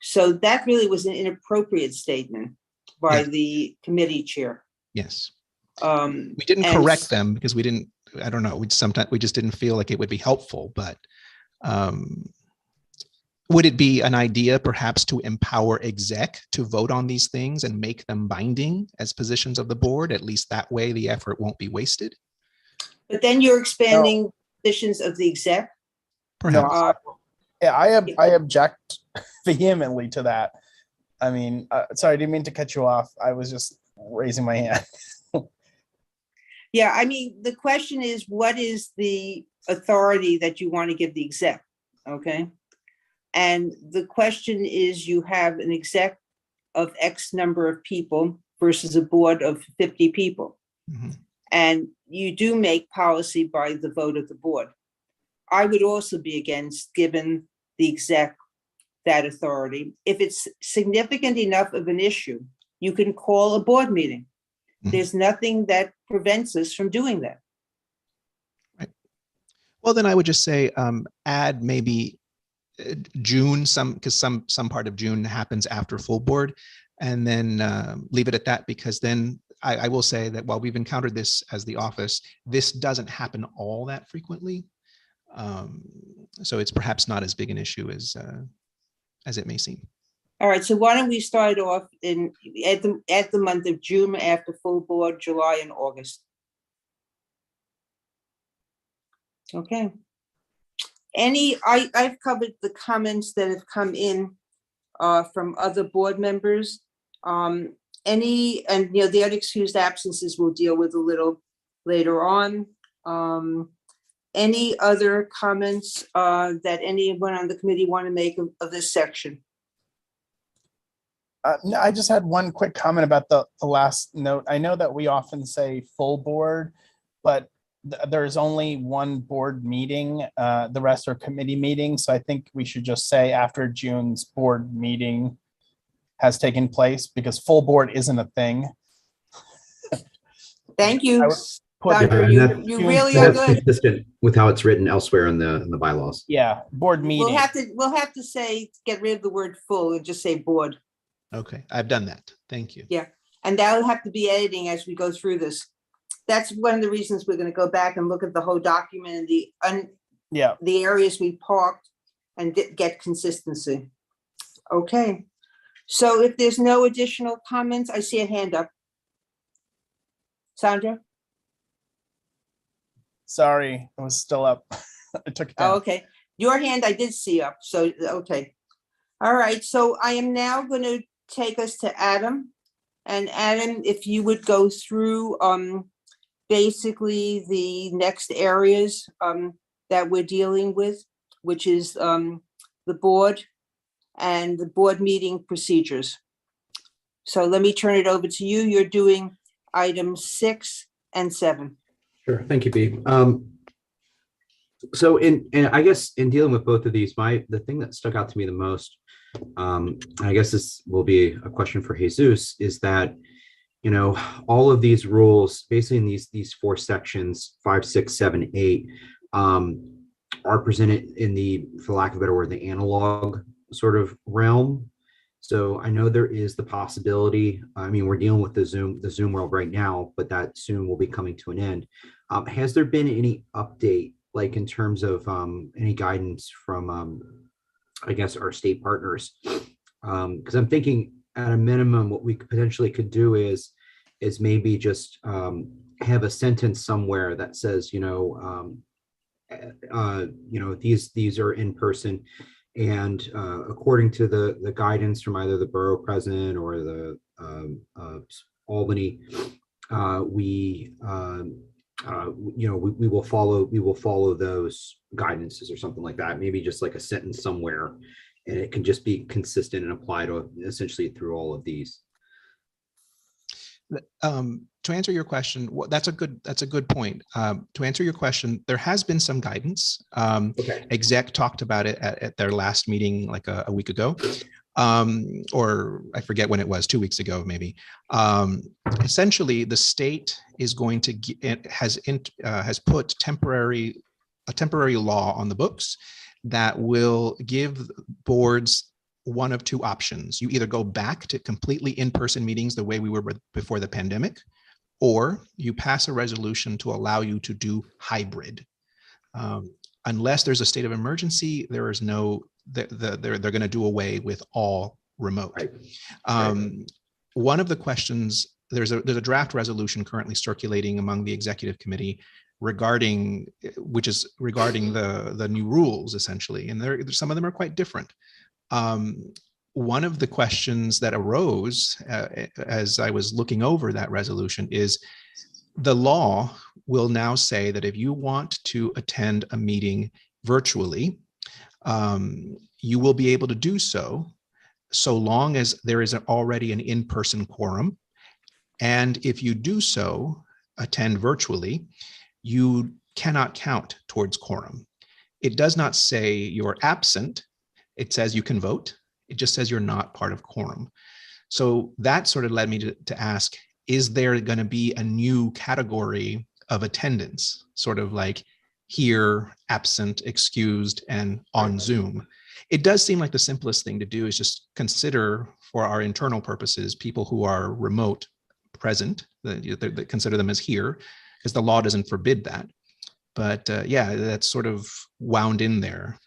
So that really was an inappropriate statement by the committee chair. Yes. We didn't correct them because we didn't, I don't know, we just didn't feel like it would be helpful, but would it be an idea perhaps to empower exec to vote on these things and make them binding as positions of the board? At least that way the effort won't be wasted. But then you're expanding positions of the exec. Perhaps. Yeah, I object vehemently to that. I mean, sorry, I didn't mean to cut you off. I was just raising my hand. Yeah, I mean, the question is, what is the authority that you want to give the exec? Okay. And the question is, you have an exec of X number of people versus a board of 50 people. Mm-hmm. And you do make policy by the vote of the board. I would also be against giving the exec that authority. If it's significant enough of an issue, you can call a board meeting. Mm-hmm. There's nothing that prevents us from doing that. Right. Well, then I would just say add maybe June, because some part of June happens after full board, and then leave it at that, because then I will say that while we've encountered this as the office, this doesn't happen all that frequently. So it's perhaps not as big an issue as it may seem. All right, so why don't we start off at the month of June after full board, July and August. Okay. I've covered the comments that have come in from other board members. The unexcused absences we'll deal with a little later on. Any other comments that anyone on the committee want to make of this section? No, I just had one quick comment about the last note. I know that we often say full board, but there's only one board meeting. The rest are committee meetings. So I think we should just say after June's board meeting has taken place, because full board isn't a thing. Thank you. Doctor, you really are good. Consistent with how it's written elsewhere in the bylaws. Yeah, board meeting. We'll have to say, get rid of the word full and just say board. Okay, I've done that. Thank you. Yeah, and that'll have to be editing as we go through this. That's one of the reasons we're going to go back and look at the whole document and the areas we parked and get consistency. Okay, so if there's no additional comments, I see a hand up. Sandra? Sorry, it was still up. I took it down. Oh, okay, your hand I did see up, so okay. All right, so I am now going to take us to Adam. And Adam, if you would go through basically the next areas that we're dealing with, which is the board and the board meeting procedures. So let me turn it over to you. You're doing items 6 and 7. Sure, thank you, Bea. So I guess in dealing with both of these, the thing that stuck out to me the most, I guess this will be a question for Jesus, is that, all of these rules, basically in these 4 sections, 5, 6, 7, 8, are presented in the, for lack of a better word, the analog sort of realm. So I know there is the possibility, we're dealing with the Zoom world right now, but that soon will be coming to an end. Has there been any update, like in terms of any guidance from, I guess, our state partners? Because I'm thinking, at a minimum, what we potentially could do is maybe just have a sentence somewhere that says, these are in person, and according to the guidance from either the borough president or the Albany, we will follow those guidances or something like that. Maybe just like a sentence somewhere, and it can just be consistent and apply to essentially through all of these. To answer your question, that's a good point. To answer your question, there has been some guidance. Okay. Exec talked about it at their last meeting like a week ago, or I forget when it was, 2 weeks ago maybe. Essentially, the state is going to has put a temporary law on the books that will give boards one of two options. You either go back to completely in-person meetings the way we were before the pandemic, or you pass a resolution to allow you to do hybrid. Unless there's a state of emergency, there is no, they're going to do away with all remote. Right. One of the questions, there's a draft resolution currently circulating among the executive committee regarding the new rules, essentially, and some of them are quite different. One of the questions that arose as I was looking over that resolution is the law will now say that if you want to attend a meeting virtually, you will be able to do so long as there is already an in-person quorum. And if you do so, attend virtually, you cannot count towards quorum. It does not say you're absent. It says you can vote. It just says you're not part of quorum. So that sort of led me to ask, is there going to be a new category of attendance, sort of like here, absent, excused, and on Zoom? It does seem like the simplest thing to do is just consider, for our internal purposes, people who are remote present, that consider them as here, because the law doesn't forbid that. But yeah, that's sort of wound in there.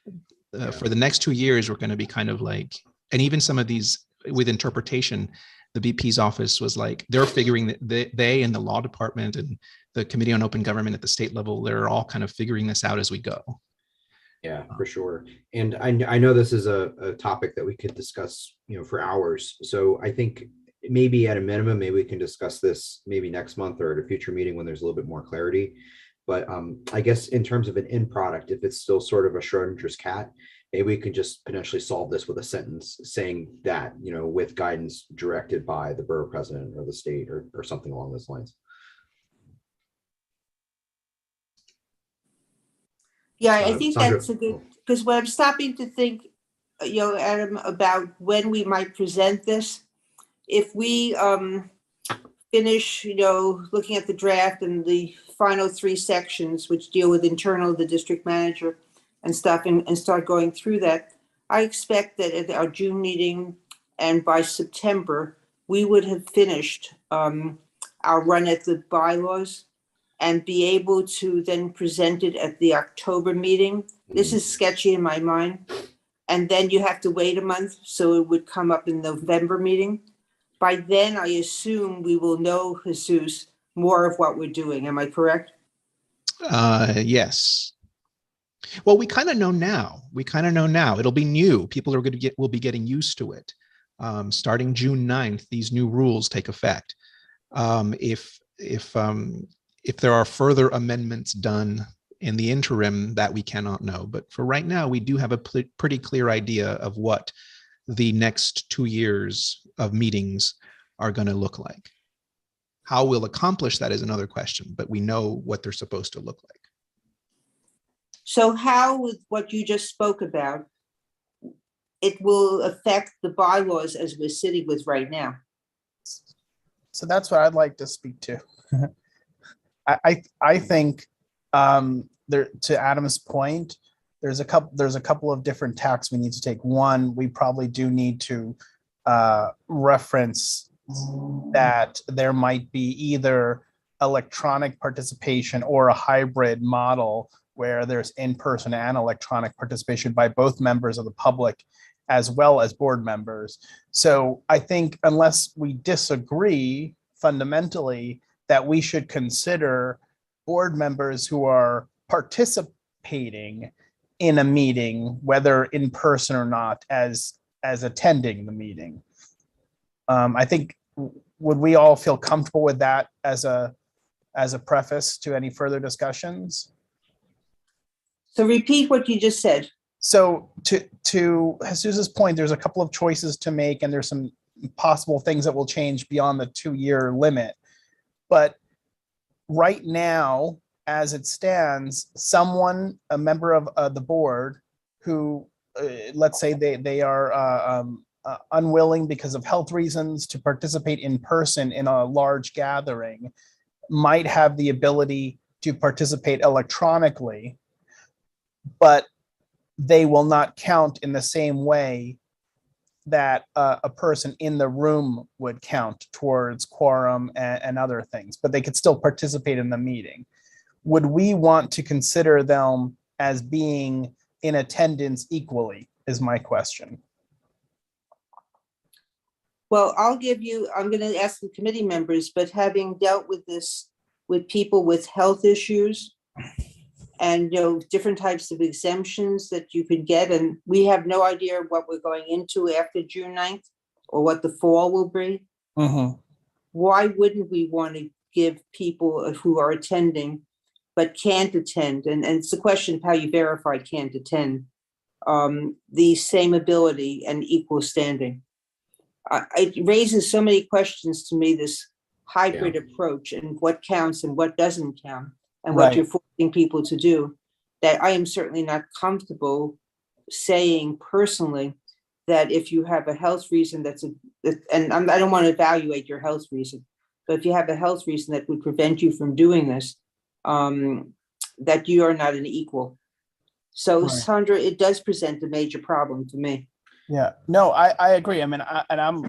For the next 2 years, we're going to be kind of like, and even some of these with interpretation, the VP's office was like, they're figuring that they and the law department and the Committee on Open Government at the state level, they're all kind of figuring this out as we go. Yeah, for sure. And I know this is a topic that we could discuss, for hours. So I think maybe at a minimum, maybe we can discuss this maybe next month or at a future meeting when there's a little bit more clarity. But I guess in terms of an end product, if it's still sort of a Schrodinger's cat, maybe we could just potentially solve this with a sentence saying that, with guidance directed by the borough president or the state or something along those lines. Yeah, I think that's a good, because when I'm stopping to think, Adam, about when we might present this, if we finish, looking at the draft and the final 3 sections, which deal with internal, the district manager and stuff, and start going through that, I expect that at our June meeting and by September, we would have finished our run at the bylaws and be able to then present it at the October meeting. This is sketchy in my mind. And then you have to wait a month, so it would come up in the November meeting. By then, I assume we will know, Jesus, more of what we're doing. Am I correct? Yes. Well, we kind of know now. It'll be new. People will be getting used to it. Starting June 9th, these new rules take effect. If there are further amendments done in the interim, that we cannot know. But for right now, we do have a pretty clear idea of what the next 2 years of meetings are going to look like. How we'll accomplish that is another question, but we know what they're supposed to look like. So how, with what you just spoke about, it will affect the bylaws as we're sitting with right now? So that's what I'd like to speak to. I think there, to Adam's point, there's a couple of different tacks we need to take. One, we probably do need to reference that there might be either electronic participation or a hybrid model where there's in-person and electronic participation by both members of the public as well as board members. So I think unless we disagree fundamentally that we should consider board members who are participating in a meeting, whether in person or not, as attending the meeting. I think, would we all feel comfortable with that as a preface to any further discussions? So repeat what you just said. So to Jesus's point, there's a couple of choices to make, and there's some possible things that will change beyond the 2-year limit. But right now, as it stands, someone, a member of the board who, let's say they are unwilling because of health reasons to participate in person in a large gathering, might have the ability to participate electronically, but they will not count in the same way that a person in the room would count towards quorum and other things, but they could still participate in the meeting. Would we want to consider them as being in attendance equally, is my question. Well, I'm going to ask the committee members, but having dealt with this with people with health issues and, different types of exemptions that you could get, and we have no idea what we're going into after June 9th or what the fall will be. Mm-hmm. Why wouldn't we want to give people who are attending but can't attend, and it's the question of how you verify can't attend, the same ability and equal standing? It raises so many questions to me, this hybrid approach and what counts and what doesn't count and what you're forcing people to do, that I am certainly not comfortable saying personally that if you have a health reason and I don't want to evaluate your health reason, but if you have a health reason that would prevent you from doing this, that you are not an equal. So Sandra, it does present a major problem to me. Yeah, no, I agree. I mean, I'm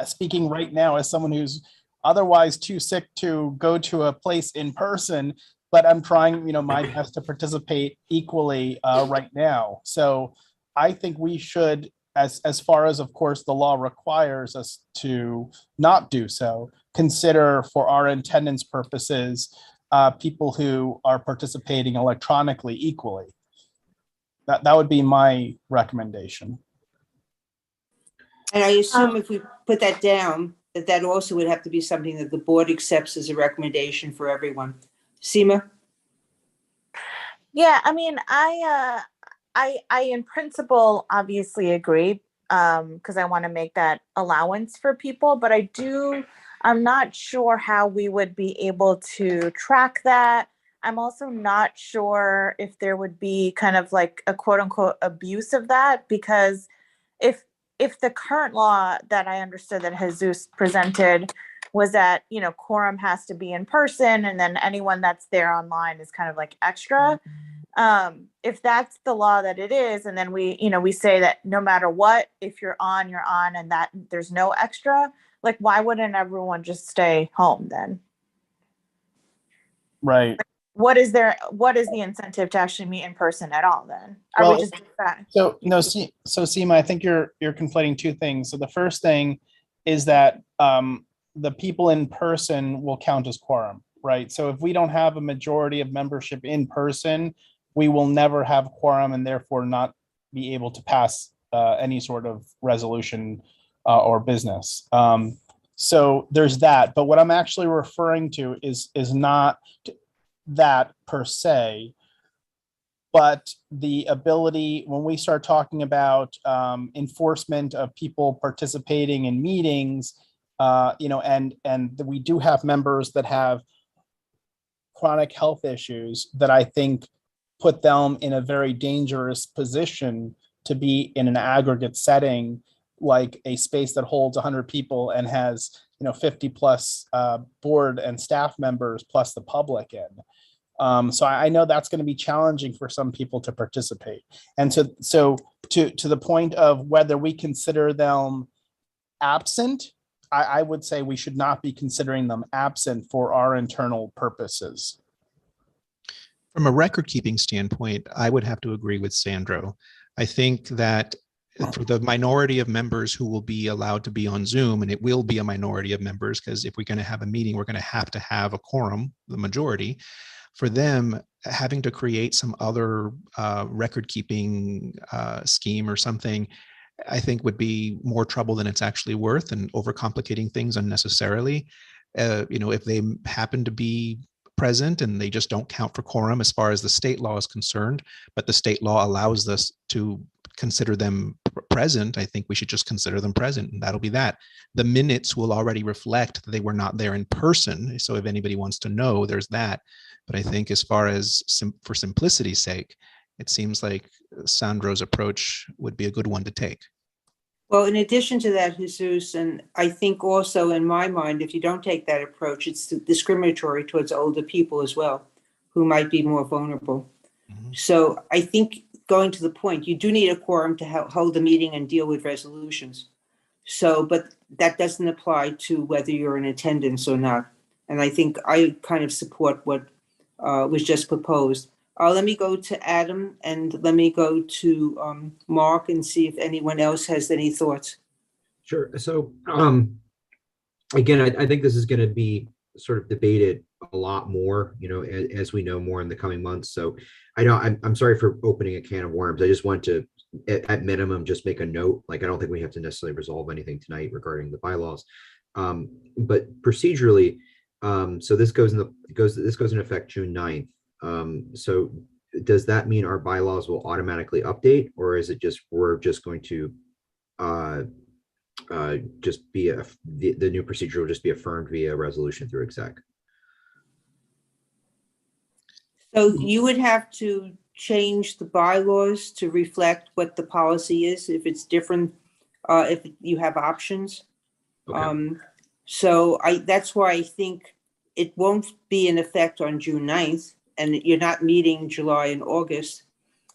speaking right now as someone who's otherwise too sick to go to a place in person, but I'm trying, my best to participate equally right now. So I think we should, as far as, of course, the law requires us to not do so, consider for our attendance purposes, people who are participating electronically equally. That would be my recommendation. And I assume if we put that down, that also would have to be something that the board accepts as a recommendation for everyone. Seema? Yeah, I mean, I in principle obviously agree, because I want to make that allowance for people, but I'm not sure how we would be able to track that. I'm also not sure if there would be kind of like a quote unquote abuse of that, because if the current law that I understood that Jesus presented was that, quorum has to be in person and then anyone that's there online is kind of like extra. If that's the law that it is, and then we say that no matter what, if you're on, and that there's no extra, like, why wouldn't everyone just stay home then? Right. What is the incentive to actually meet in person at all then? Are we just that? So Seema, I think you're conflating two things. So the first thing is that the people in person will count as quorum, right? So if we don't have a majority of membership in person, we will never have quorum and therefore not be able to pass any sort of resolution or business. So there's that. But what I'm actually referring to is not that per se, but the ability, when we start talking about enforcement of people participating in meetings, and we do have members that have chronic health issues that I think put them in a very dangerous position to be in an aggregate setting, like a space that holds 100 people and has 50 plus board and staff members plus the public in. So I know that's going to be challenging for some people to participate. And so to the point of whether we consider them absent, I would say we should not be considering them absent for our internal purposes. From a record keeping standpoint, I would have to agree with Sandro. I think that for the minority of members who will be allowed to be on Zoom, and it will be a minority of members, because if we're going to have a meeting, we're going to have a quorum, the majority. For them, having to create some other record keeping scheme or something, I think would be more trouble than it's actually worth, and overcomplicating things unnecessarily. If they happen to be present and they just don't count for quorum as far as the state law is concerned, but the state law allows us to consider them present, I think we should just consider them present, and that'll be that. The minutes will already reflect that they were not there in person. So if anybody wants to know, there's that. But I think as far as for simplicity's sake, it seems like Sandro's approach would be a good one to take. Well, in addition to that, Jesus, and I think also in my mind, if you don't take that approach, it's discriminatory towards older people as well, who might be more vulnerable. Mm-hmm. So I think, going to the point, you do need a quorum to hold a meeting and deal with resolutions. So, but that doesn't apply to whether you're in attendance or not. And I think I kind of support what was just proposed. Let me go to Adam, and let me go to Mark and see if anyone else has any thoughts. Sure. So again, I think this is going to be sort of debated a lot more, as we know more in the coming months. So I'm sorry for opening a can of worms. I just want to, at minimum, just make a note. Like, I don't think we have to necessarily resolve anything tonight regarding the bylaws, but procedurally, so this goes in effect June 9th. So does that mean our bylaws will automatically update, or is it just we're just going to just be the new procedure will just be affirmed via resolution through exec? So you would have to change the bylaws to reflect what the policy is, if it's different, if you have options. Okay. So that's why I think it won't be in effect on June 9th, and you're not meeting July and August.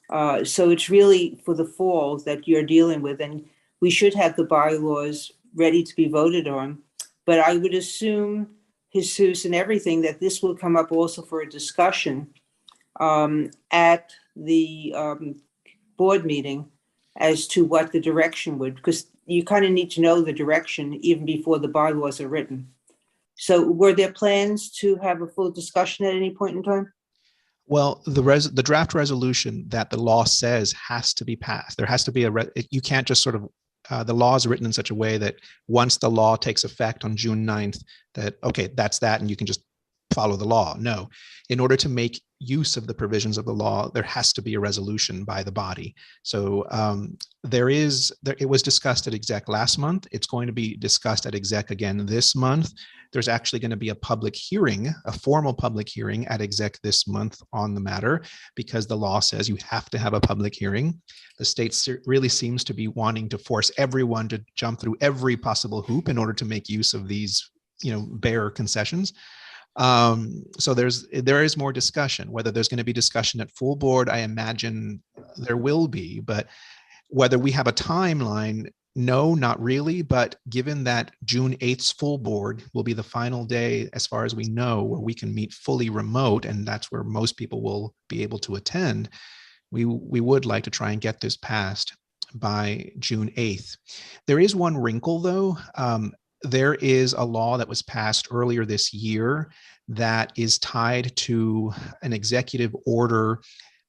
So it's really for the fall that you're dealing with, and we should have the bylaws ready to be voted on. But I would assume, Jesus and everything, that this will come up also for a discussion at the board meeting as to what the direction would, because you kind of need to know the direction even before the bylaws are written. So were there plans to have a full discussion at any point in time? Well, the draft resolution that the law says has to be passed. There has to be you can't just sort of, the law is written in such a way that once the law takes effect on June 9th, that, okay, that's that, and you can just follow the law. No, in order to make use of the provisions of the law, there has to be a resolution by the body. So it was discussed at exec last month. It's going to be discussed at exec again this month. There's actually going to be a public hearing, a formal public hearing at exec this month on the matter, because the law says you have to have a public hearing. The state really seems to be wanting to force everyone to jump through every possible hoop in order to make use of these, bare concessions. So there is more discussion. Whether there's going to be discussion at full board, I imagine there will be, but whether we have a timeline, no, not really. But given that June 8th's full board will be the final day, as far as we know, where we can meet fully remote, and that's where most people will be able to attend, we would like to try and get this passed by June 8th. There is one wrinkle, though. There is a law that was passed earlier this year that is tied to an executive order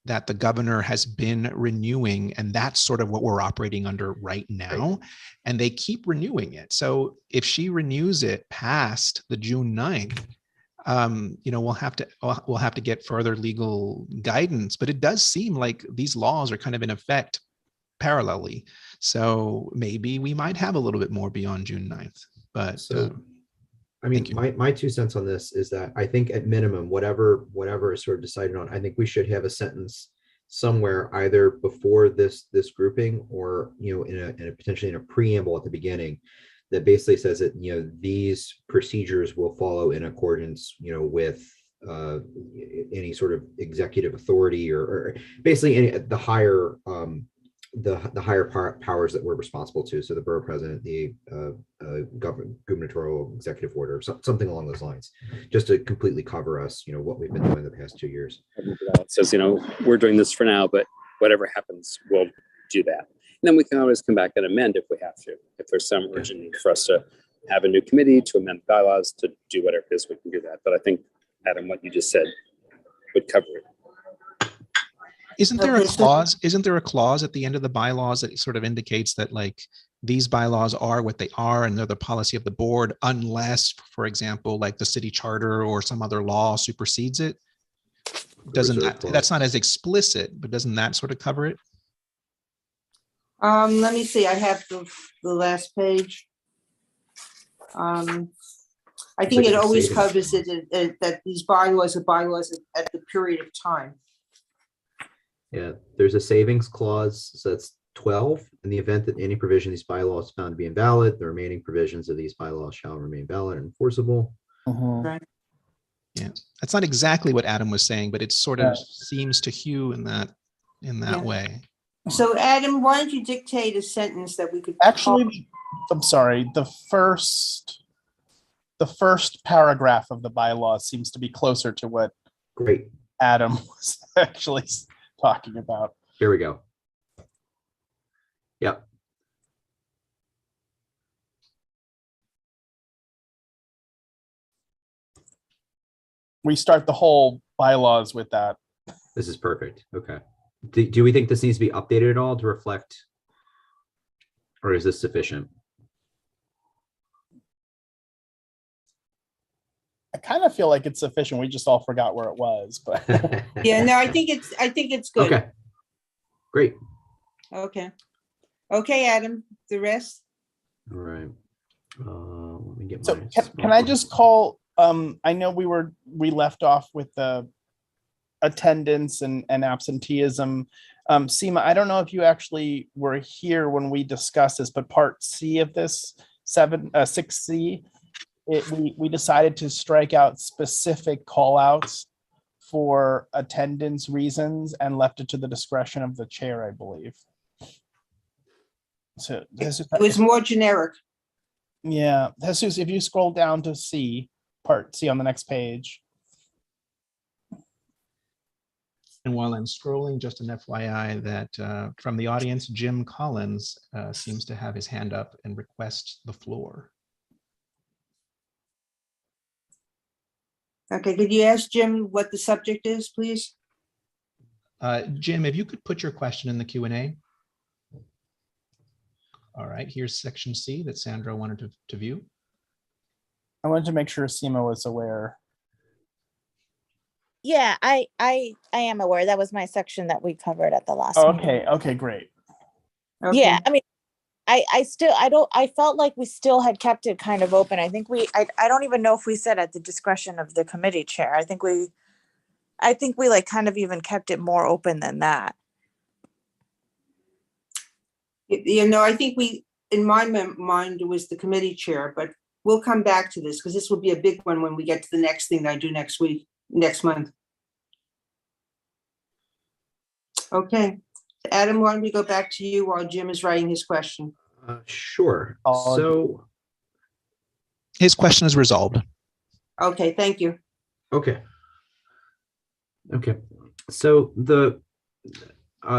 that the governor has been renewing, and that's sort of what we're operating under right now. Right. And they keep renewing it. So if she renews it past the June 9th, we'll have to get further legal guidance. But it does seem like these laws are kind of in effect parallelly. So maybe we might have a little bit more beyond June 9th. But I mean, my 2 cents on this is that I think at minimum, whatever is sort of decided on, I think we should have a sentence somewhere either before this grouping or, potentially in a preamble at the beginning that basically says that, these procedures will follow in accordance, with any sort of executive authority or basically the higher the higher powers that we're responsible to. So the borough president, the gubernatorial executive order, something along those lines, just to completely cover us, what we've been doing the past 2 years. It says, we're doing this for now, but whatever happens, we'll do that. then we can always come back and amend if we have to. If there's some urgent need for us to have a new committee, to amend bylaws, to do whatever it is, we can do that. But I think, Adam, what you just said would cover it. Isn't there a Okay, so- clause? Isn't there a clause at the end of the bylaws that sort of indicates that like these bylaws are what they are and they're the policy of the board unless, for example, like the city charter or some other law supersedes it? Doesn't reserve that, clause. that's not as explicit, but doesn't that sort of cover it? Let me see, I have the last page. I think like it a always savings covers it, that these bylaws are bylaws at the period of time. Yeah, there's a savings clause, so that's 12. In the event that any provision of these bylaws is found to be invalid, the remaining provisions of these bylaws shall remain valid and enforceable. Mhm. Yeah, that's not exactly what Adam was saying, but it sort Yeah. of seems to hew in that Yeah. way. So Adam, why don't you dictate a sentence that we could? Actually, I'm sorry, the first paragraph of the bylaw seems to be closer to what Great, Adam was actually talking about. here we go. Yep, We start the whole bylaws with that. this is perfect. Okay. Do we think this needs to be updated at all to reflect, or is this sufficient? I kind of feel like it's sufficient. We just all forgot where it was, but Yeah, no, I think it's good. Okay, great. Okay. Okay, Adam, the rest? All right. Let me get so my. can I just call, I know we left off with the attendance and absenteeism. Seema, I don't know if you actually were here when we discussed this, but part C of this 6C, we decided to strike out specific call outs for attendance reasons and left it to the discretion of the chair, I believe. So It was more generic. yeah, Jesus, if you scroll down to C, part C on the next page. And while I'm scrolling, just an FYI that from the audience, Jim Collins seems to have his hand up and request the floor. Okay, could you ask Jim what the subject is, please? Jim, if you could put your question in the Q&A. All right, here's section C that Sandra wanted to view. I wanted to make sure Seema was aware. Yeah, I am aware. That was my section that we covered at the last meeting. Okay, okay, great. Okay. Yeah, I mean, I felt like we still had kept it kind of open. I think I don't even know if we said at the discretion of the committee chair. I think we like kind of even kept it more open than that. You know, I think in my mind, it was the committee chair, but we'll come back to this because this will be a big one when we get to the next thing that I do next month. Okay, Adam, why don't we go back to you while Jim is writing his question? Sure. I'll- So, His question is resolved. Okay, thank you. okay. Okay. So the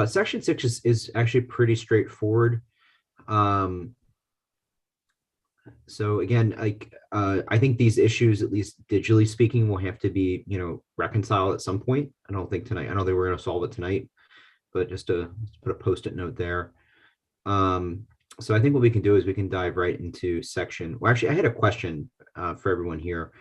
section 6 is actually pretty straightforward. So again, I think these issues, at least digitally speaking, will have to be, reconciled at some point. I don't think tonight. I don't think we're going to solve it tonight, but just to put a post-it note there. So I think what we can do is we can dive right into section. Well, actually, I had a question for everyone here.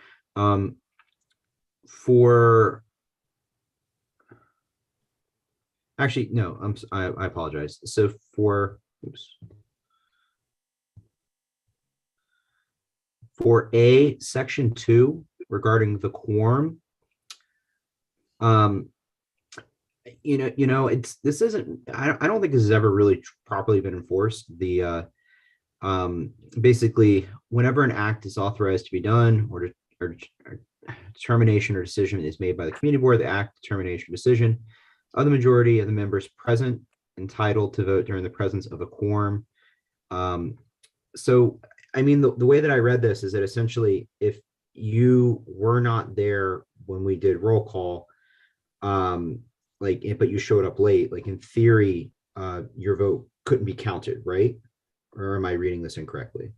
Actually, no, I apologize. So for section 2 regarding the quorum, this isn't. I don't think this has ever really properly been enforced. Basically, whenever an act is authorized to be done or determination or decision is made by the community board, the act, determination, decision of the majority of the members present entitled to vote during the presence of a quorum. So, I mean, the way that I read this is that essentially, if you were not there when we did roll call, but you showed up late, like in theory, your vote couldn't be counted, right? Or am I reading this incorrectly?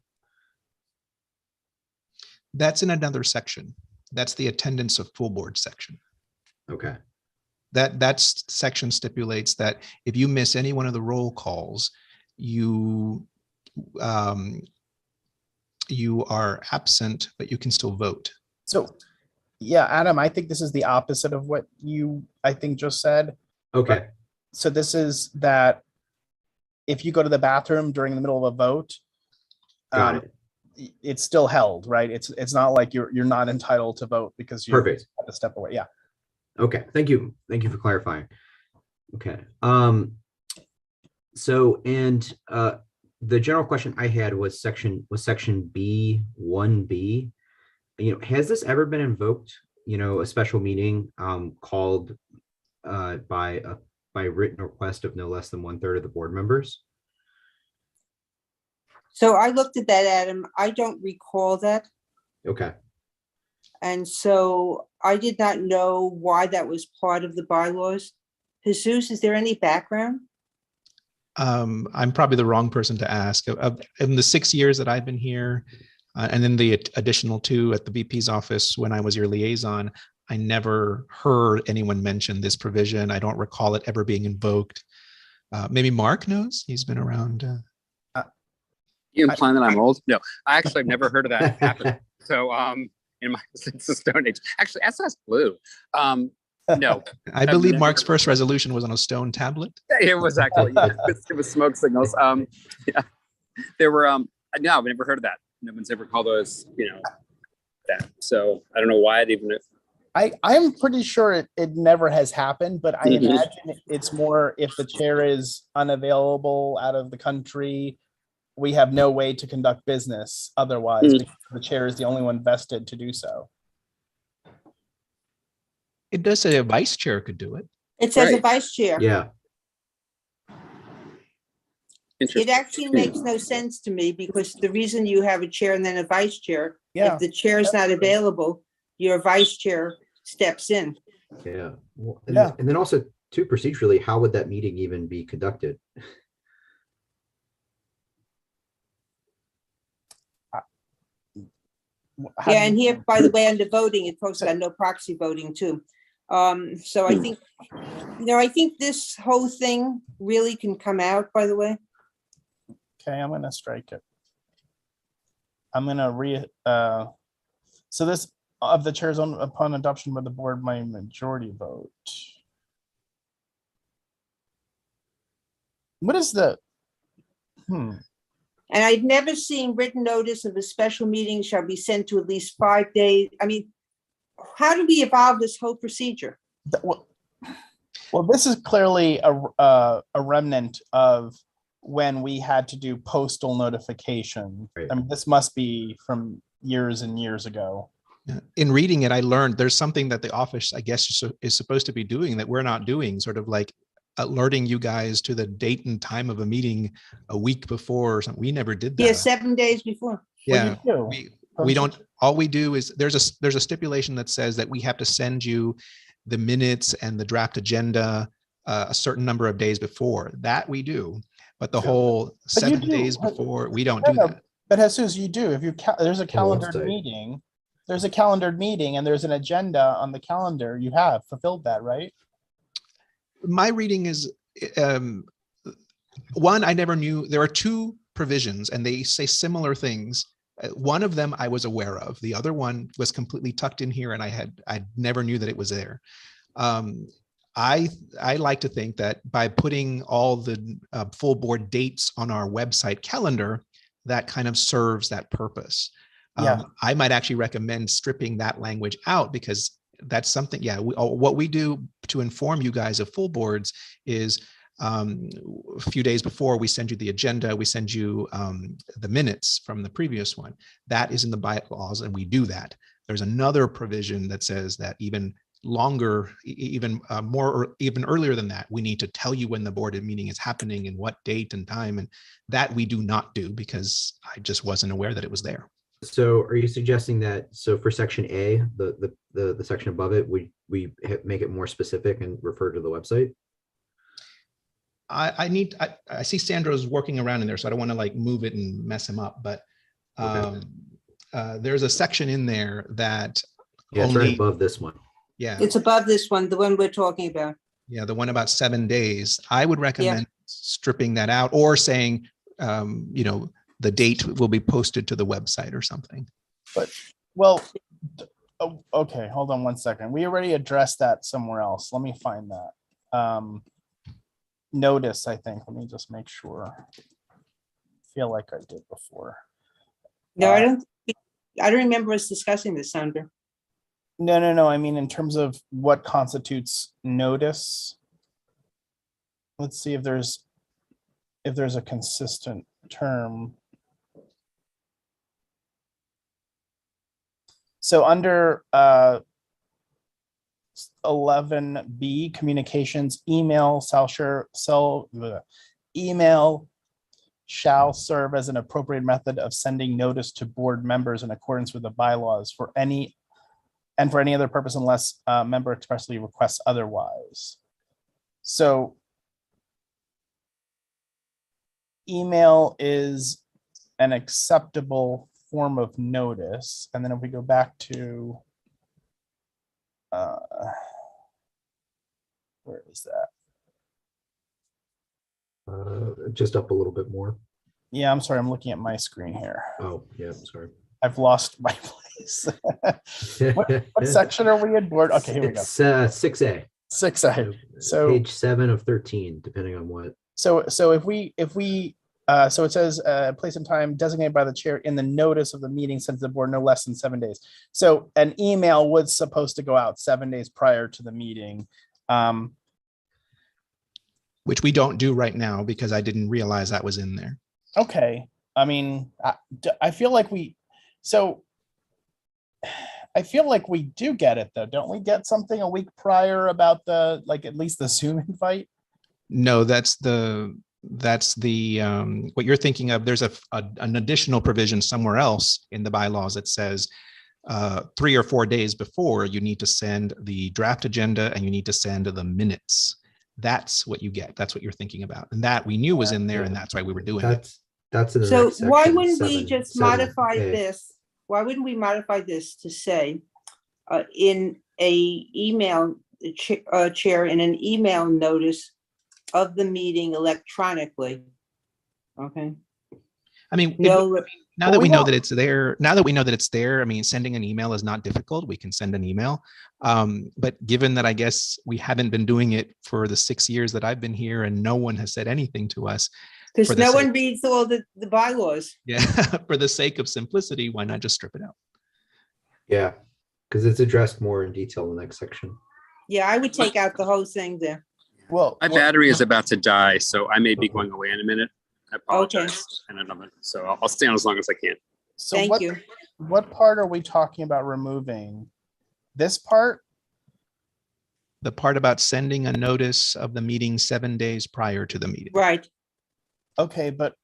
That's in another section. That's the attendance of full board section. Okay. That section stipulates that if you miss any one of the roll calls, you are absent, but you can still vote. So, yeah, Adam, I think this is the opposite of what you, I think, just said. Okay. So this is that if you go to the bathroom during the middle of a vote, Got it. it's still held, right? It's not like you're not entitled to vote because you Perfect. have to step away. Yeah. Okay. Thank you. Thank you for clarifying. Okay. So, and the general question I had was section B1B. You know, has this ever been invoked? You know, a special meeting called by written request of no less than 1/3 of the board members? So I looked at that, Adam. I don't recall that. Okay. And so I did not know why that was part of the bylaws. Jesus, is there any background? I'm probably the wrong person to ask. In the 6 years that I've been here, and then the additional 2 at the VP's office when I was your liaison, I never heard anyone mention this provision. I don't recall it ever being invoked. Maybe Mark knows. He's been around. You implying that I'm old? No, I actually have never heard of that happen. So, since the Stone Age, actually, SS Blue. No, I believe never Mark's heard of first resolution was on a stone tablet. it was actually it was smoke signals. Yeah, there were no, I've never heard of that. No one's ever called us, that. So I don't know why it even. I'm pretty sure it never has happened, but I Mhm. imagine it's more if the chair is unavailable, out of the country, we have no way to conduct business otherwise, because the chair is the only one vested to do so. It does say a vice chair could do it. It says a Right. vice chair. Yeah. It Interesting. actually makes no sense to me because the reason you have a chair and then a vice chair, Yeah. if the chair is not available, your vice chair steps in. Yeah. Well, Yeah. and then also too, procedurally, how would that meeting even be conducted? Yeah, and here, by the way, under voting, it posted on no proxy voting too. So I think, I think this whole thing really can come out, by the way. Okay, I'm gonna strike it. I'm gonna so this of the chairs upon adoption by the board by majority vote. What is the? And I'd never seen written notice of a special meeting shall be sent to at least 5 days. I mean, how do we evolve this whole procedure? Well, this is clearly a remnant of when we had to do postal notification. Right. I mean, this must be from years and years ago. In reading it, I learned there's something that the office, I guess, is supposed to be doing that we're not doing, sort of like alerting you guys to the date and time of a meeting a week before or something. We never did that. Yeah, 7 days before. Yeah, Well, you do. we don't. All we do is there's a stipulation that says that we have to send you the minutes and the draft agenda a certain number of days before. That we do, but the whole But you 7 do. days before, we don't do No, that. But Jesus, you do. If you there's a calendared website. meeting, there's a calendared meeting, and there's an agenda on the calendar. You have fulfilled that, right? My reading is one, I never knew. There are 2 provisions and they say similar things. One of them I was aware of. The other one was completely tucked in here and I never knew that it was there. I like to think that by putting all the full board dates on our website calendar, that kind of serves that purpose. Yeah. I might actually recommend stripping that language out because that's something, what we do to inform you guys of full boards is a few days before we send you the agenda, we send you the minutes from the previous one. That is in the bylaws and we do that. There's another provision that says that even longer, even more, or even earlier than that, we need to tell you when the board meeting is happening and what date and time, and that we do not do because I just wasn't aware that it was there. So are you suggesting that, so for section A, the section above it, we make it more specific and refer to the website? I see Sandro's working around in there, so I don't want to like move it and mess him up, but there's a section in there that Yeah, it's right only, above this one. yeah, It's above this one, the one we're talking about. yeah, the one about 7 days. I would recommend stripping that out or saying, you know, the date will be posted to the website or something. Well, okay, hold on one second. We already addressed that somewhere else. Let me find that. Notice, I think. Let me just make sure. Feel like I did before. No, I don't remember us discussing this, Sandra. No. I mean, in terms of what constitutes notice. Let's see if there's a consistent term. So under 11B, communications, email shall serve as an appropriate method of sending notice to board members in accordance with the bylaws for any other purpose unless a member expressly requests otherwise. So email is an acceptable form of notice. And then if we go back to where is that? Just up a little bit more. Yeah, I'm sorry, I'm looking at my screen here. Oh, yeah, sorry. I've lost my place. What section are we in? Board? Okay, here we go. It's 6A. 6A. So page 7 of 13, depending on what. So if we so it says place and time designated by the chair in the notice of the meeting sent to the board no less than 7 days. So an email was supposed to go out 7 days prior to the meeting. Which we don't do right now because I didn't realize that was in there. Okay. I mean, I feel like we do get it though. Don't we get something a week prior about the, like, at least the Zoom invite? No, that's the what you're thinking of. There's an additional provision somewhere else in the bylaws that says 3 or 4 days before you need to send the draft agenda and you need to send the minutes. That's what you get. That's what you're thinking about. And that we knew was in there, and that's why we were doing it. That's in the So next why section, wouldn't we just 7A. modify this? Why wouldn't we modify this to say in a email chair in an email notice of the meeting electronically? Okay. I mean, No, now that we know that it's there, I mean, sending an email is not difficult. We can send an email. But given that I guess we haven't been doing it for the 6 years that I've been here and no one has said anything to us. because no one reads all the bylaws. Yeah, for the sake of simplicity, why not just strip it out? Yeah, because it's addressed more in detail in the next section. Yeah, I would take out the whole thing there. Well, My battery is about to die, so I may be going away in a minute. I apologize. And I don't know, so I'll stay on as long as I can. so Thank you. what part are we talking about removing? This part? The part about sending a notice of the meeting 7 days prior to the meeting. Right. Okay, but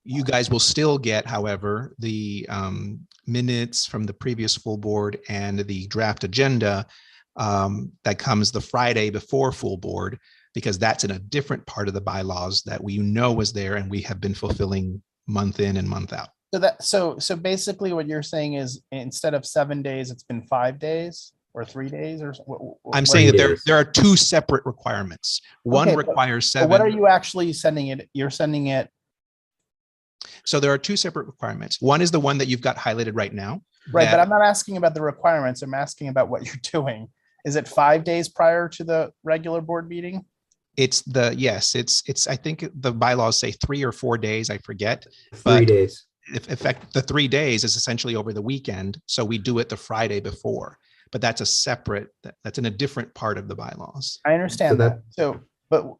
You guys will still get, however, the minutes from the previous full board and the draft agenda that comes the Friday before full board, because that's in a different part of the bylaws that we know was there and we have been fulfilling month in and month out. so basically what you're saying is instead of 7 days, it's been 5 days or 3 days or I'm saying that days. there are two separate requirements. One Okay, but- requires But 7. what are you actually sending it? You're sending it. So there are two separate requirements. One is the one that you've got highlighted right now. Right, but that- I'm not asking about the requirements. I'm asking about what you're doing. Is it 5 days prior to the regular board meeting? It's I think the bylaws say 3 or 4 days, I forget. 3 But- days. If effect, the 3 days is essentially over the weekend. So we do it the Friday before, but that's that's in a different part of the bylaws. I understand So that. So, but,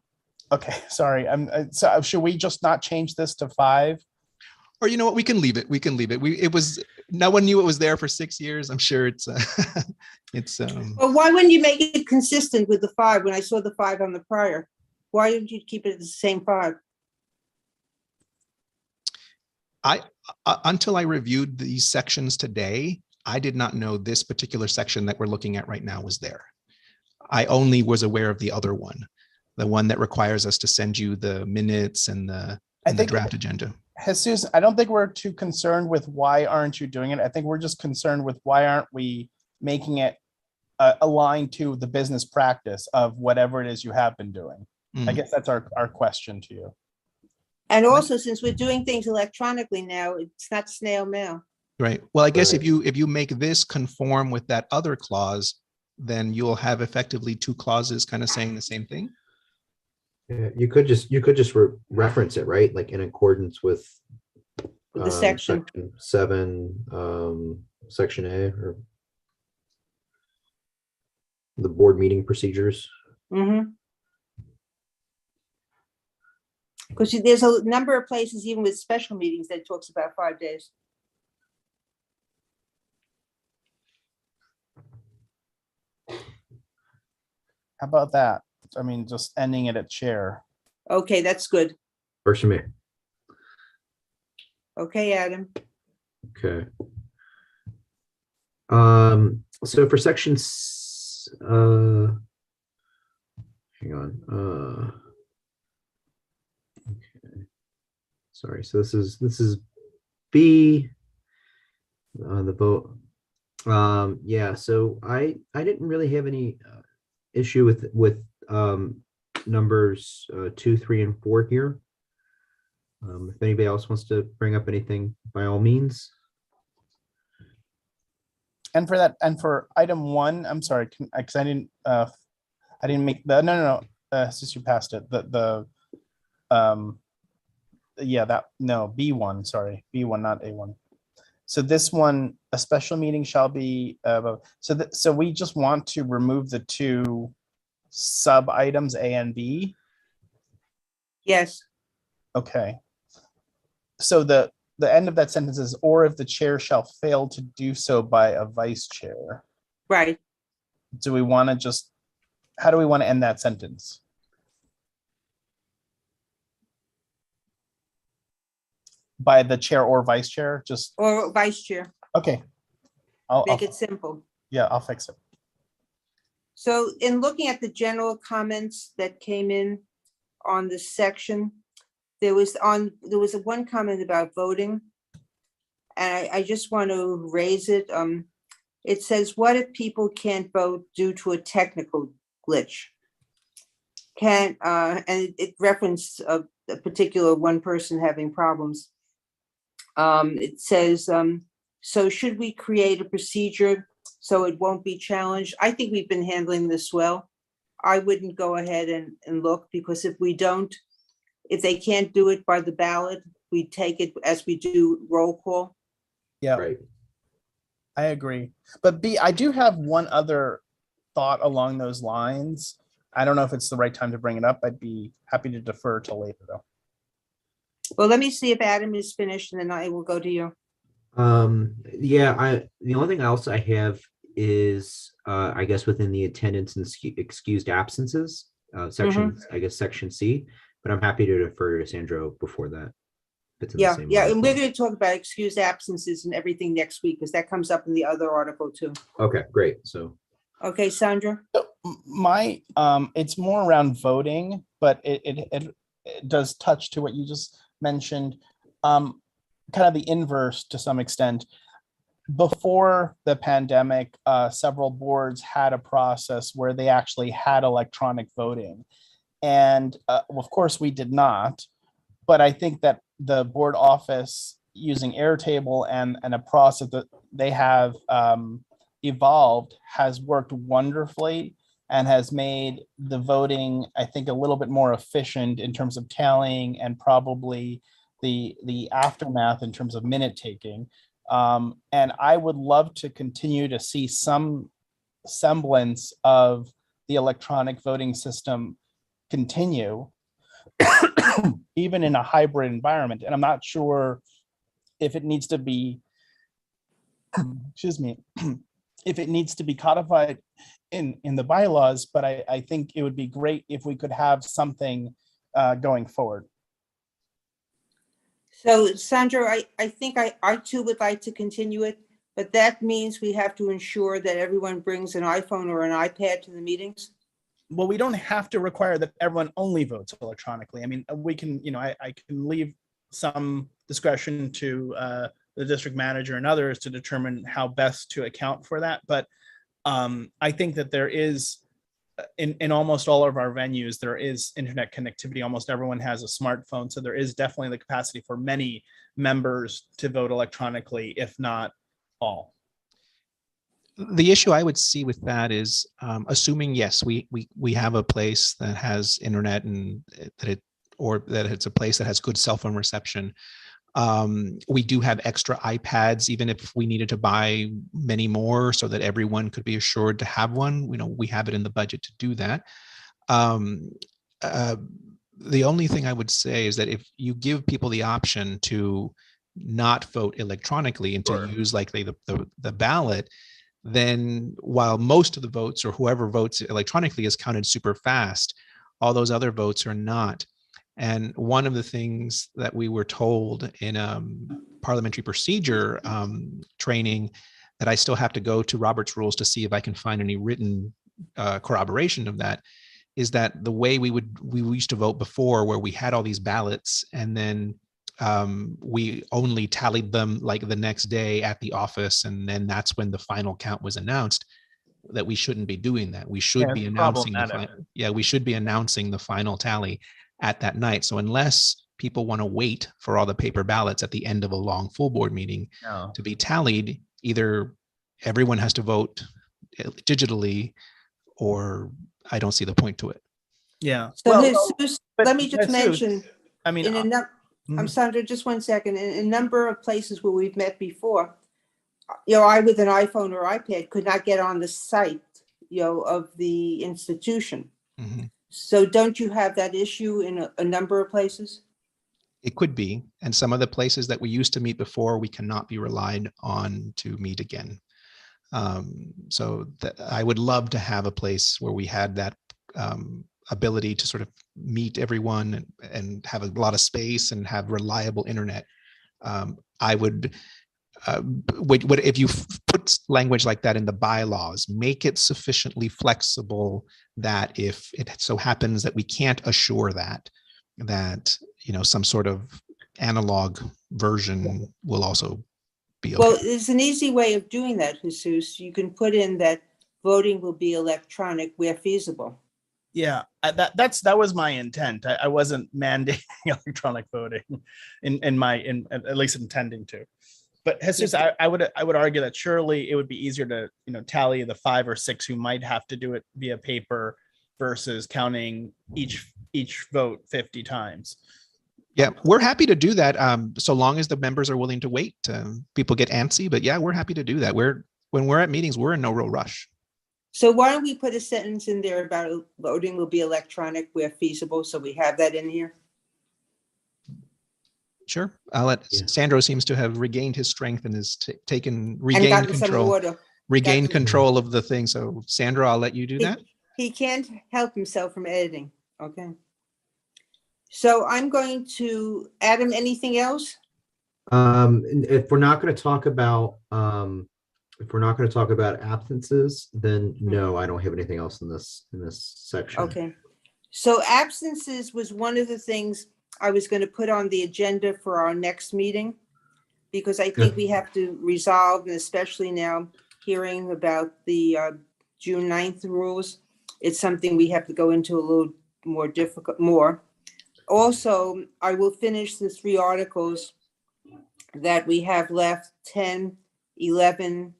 okay, sorry. So should we just not change this to 5? Or you know what, we can leave it. No one knew it was there for 6 years. I'm sure it's Well, why wouldn't you make it consistent with the 5 when I saw the 5 on the prior? Why didn't you keep it the same 5? Until I reviewed these sections today, I did not know this particular section that we're looking at right now was there. I only was aware of the other one. The one that requires us to send you the minutes and the draft agenda. Jesus, I don't think we're too concerned with why aren't you doing it. I think we're just concerned with why aren't we making it aligned to the business practice of whatever it is you have been doing. I guess that's our question to you. And also, since we're doing things electronically now, it's not snail mail. Right. Well, I guess Right. if you make this conform with that other clause, then you'll have effectively two clauses kind of saying the same thing. Yeah, you could just reference it, right? Like in accordance with The section. section 7, section A, or the board meeting procedures. Because there's a number of places, even with special meetings, that talks about 5 days. How about that? I mean, just ending it at chair. Okay, that's good. Works for me. Okay, Adam. Okay. So for sections, hang on. Okay. Sorry. So this is B. The vote. Yeah. So I didn't really have any issue with numbers 2, 3, and 4 here. If anybody else wants to bring up anything, by all means. And for that, and for item 1, I'm sorry, because I didn't make the no. Since you passed it, yeah, that no B1. Sorry, B1, not A1. So this one, a special meeting shall be. So we just want to remove the 2 sub items A and B. Yes, Okay. So the end of that sentence is, or if the chair shall fail to do so by a vice chair. right. Do we want to just, how do we want to end that sentence? By the chair or vice chair, just, Or vice chair, okay. I'll make it simple. yeah, I'll fix it. So in looking at the general comments that came in on this section, there was one comment about voting. And I just want to raise it. It says, what if people can't vote due to a technical glitch? And it referenced a particular one person having problems. It says, so should we create a procedure so it won't be challenged? I think we've been handling this well. I wouldn't go ahead and look, because if they can't do it by the ballot, we take it as we do roll call. Yeah, Right. I agree. But B, I do have one other thought along those lines. I don't know if it's the right time to bring it up. I'd be happy to defer till later though. Well, let me see if Adam is finished, and then I will go to you. Yeah, the only thing else I have is I guess within the attendance and excused absences section, I guess section C, but I'm happy to defer to Sandro before that. If it's in the Yeah, same and we're article. going to talk about excused absences and everything next week, because that comes up in the other article too. Okay, great. So Okay, Sandra? So my, it's more around voting, but it does touch to what you just mentioned, kind of the inverse to some extent. Before the pandemic, several boards had a process where they actually had electronic voting. And of course we did not, but I think that the board office using Airtable and a process that they have evolved has worked wonderfully and has made the voting, I think, a little bit more efficient in terms of tallying and probably the aftermath in terms of minute taking. And I would love to continue to see some semblance of the electronic voting system continue, even in a hybrid environment. And I'm not sure if it needs to be, excuse me, if it needs to be codified in the bylaws, but I think it would be great if we could have something going forward. So Sandra, I think I too would like to continue it, but that means we have to ensure that everyone brings an iPhone or an iPad to the meetings. well, we don't have to require that everyone only votes electronically. I mean, we can, I can leave some discretion to the district manager and others to determine how best to account for that. But I think that there is, in almost all of our venues, there is internet connectivity. Almost everyone has a smartphone. So there is definitely the capacity for many members to vote electronically, if not all. The issue I would see with that is assuming, yes, we have a place that has internet and that it's a place that has good cell phone reception. We do have extra iPads, even if we needed to buy many more so that everyone could be assured to have one. We have it in the budget to do that. The only thing I would say is that if you give people the option to not vote electronically and to use like the ballot, then while most of the votes or whoever votes electronically is counted super fast, all those other votes are not. And one of the things that we were told in parliamentary procedure training that I still have to go to Robert's rules to see if I can find any written corroboration of that is that the way we used to vote before, where we had all these ballots and then we only tallied them like the next day at the office, and then that's when the final count was announced, that we shouldn't be doing that. We should be announcing we should be announcing the final tally at that night. So unless people want to wait for all the paper ballots at the end of a long full board meeting to be tallied, either everyone has to vote digitally, or I don't see the point to it. Yeah. So let me just mention, I mean, I'm Sandra, just 1 second. In a number of places where we've met before, I with an iPhone or iPad could not get on the site, of the institution. Mm-hmm. So don't you have that issue in a number of places? It could be. And some of the places that we used to meet before, we cannot be relied on to meet again. So I would love to have a place where we had that ability to sort of meet everyone and have a lot of space and have reliable internet. I would, if you put language like that in the bylaws, make it sufficiently flexible that if it so happens that we can't assure that some sort of analog version will also be okay. Well, there's an easy way of doing that, Jesus. You can put in that voting will be electronic where feasible. Yeah, that was my intent. I wasn't mandating electronic voting in at least intending to. But Jesus, I would argue that surely it would be easier to tally the 5 or 6 who might have to do it via paper versus counting each vote 50 times. Yeah, we're happy to do that, so long as the members are willing to wait. People get antsy, but yeah, we're happy to do that. When we're at meetings, we're in no real rush. So why don't we put a sentence in there about voting will be electronic where feasible, so we have that in here? Sure. I'll let Sandro seems to have regained his strength and has regained control of the thing. So Sandro, I'll let you do that. He can't help himself from editing. Okay. So I'm going to, Adam, anything else? If we're not going to talk about absences, then no, I don't have anything else in this section. Okay. So absences was one of the things I was going to put on the agenda for our next meeting, because I think we have to resolve, and especially now hearing about the June 9th rules, it's something we have to go into a little more. Also, I will finish the 3 articles that we have left, 10, 11,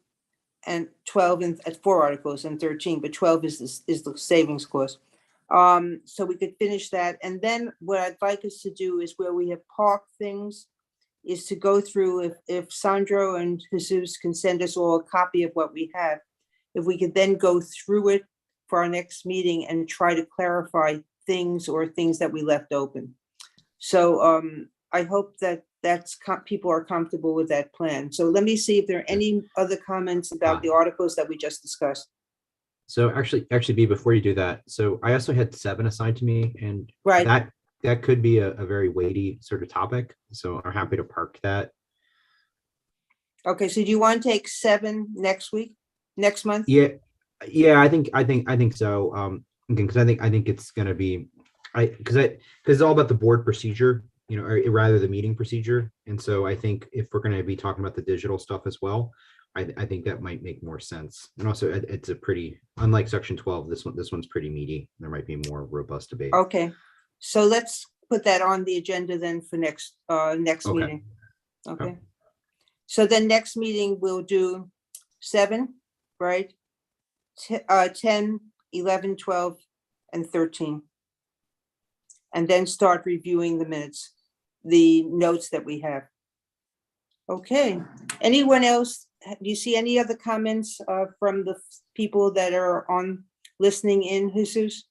and 12, and 4 articles and 13, but 12 is the savings clause. So we could finish that. And then what I'd like us to do is, where we have parked things, is to go through, if Sandro and Jesus can send us all a copy of what we have, if we could then go through it for our next meeting and try to clarify things that we left open. So I hope that people are comfortable with that plan. So let me see if there are any other comments about the articles that we just discussed. So actually, B, before you do that, so I also had 7 assigned to me, and right, that could be a very weighty sort of topic. So I'm happy to park that. Okay, so do you want to take 7 next month? Yeah, I think so. Again, because I think it's going to be, because it's all about the board procedure, you know, or rather the meeting procedure. And so I think if we're going to be talking about the digital stuff as well, I think that might make more sense. And also, it's a pretty, unlike section 12, this one's pretty meaty. There might be more robust debate. Okay, so let's put that on the agenda then for next Okay. meeting. Okay. So then next meeting we'll do 7, right? 10, 11, 12, and 13. And then start reviewing the minutes, the notes that we have. Okay, anyone else? Do you see any other comments from the people that are on listening in, Jesus?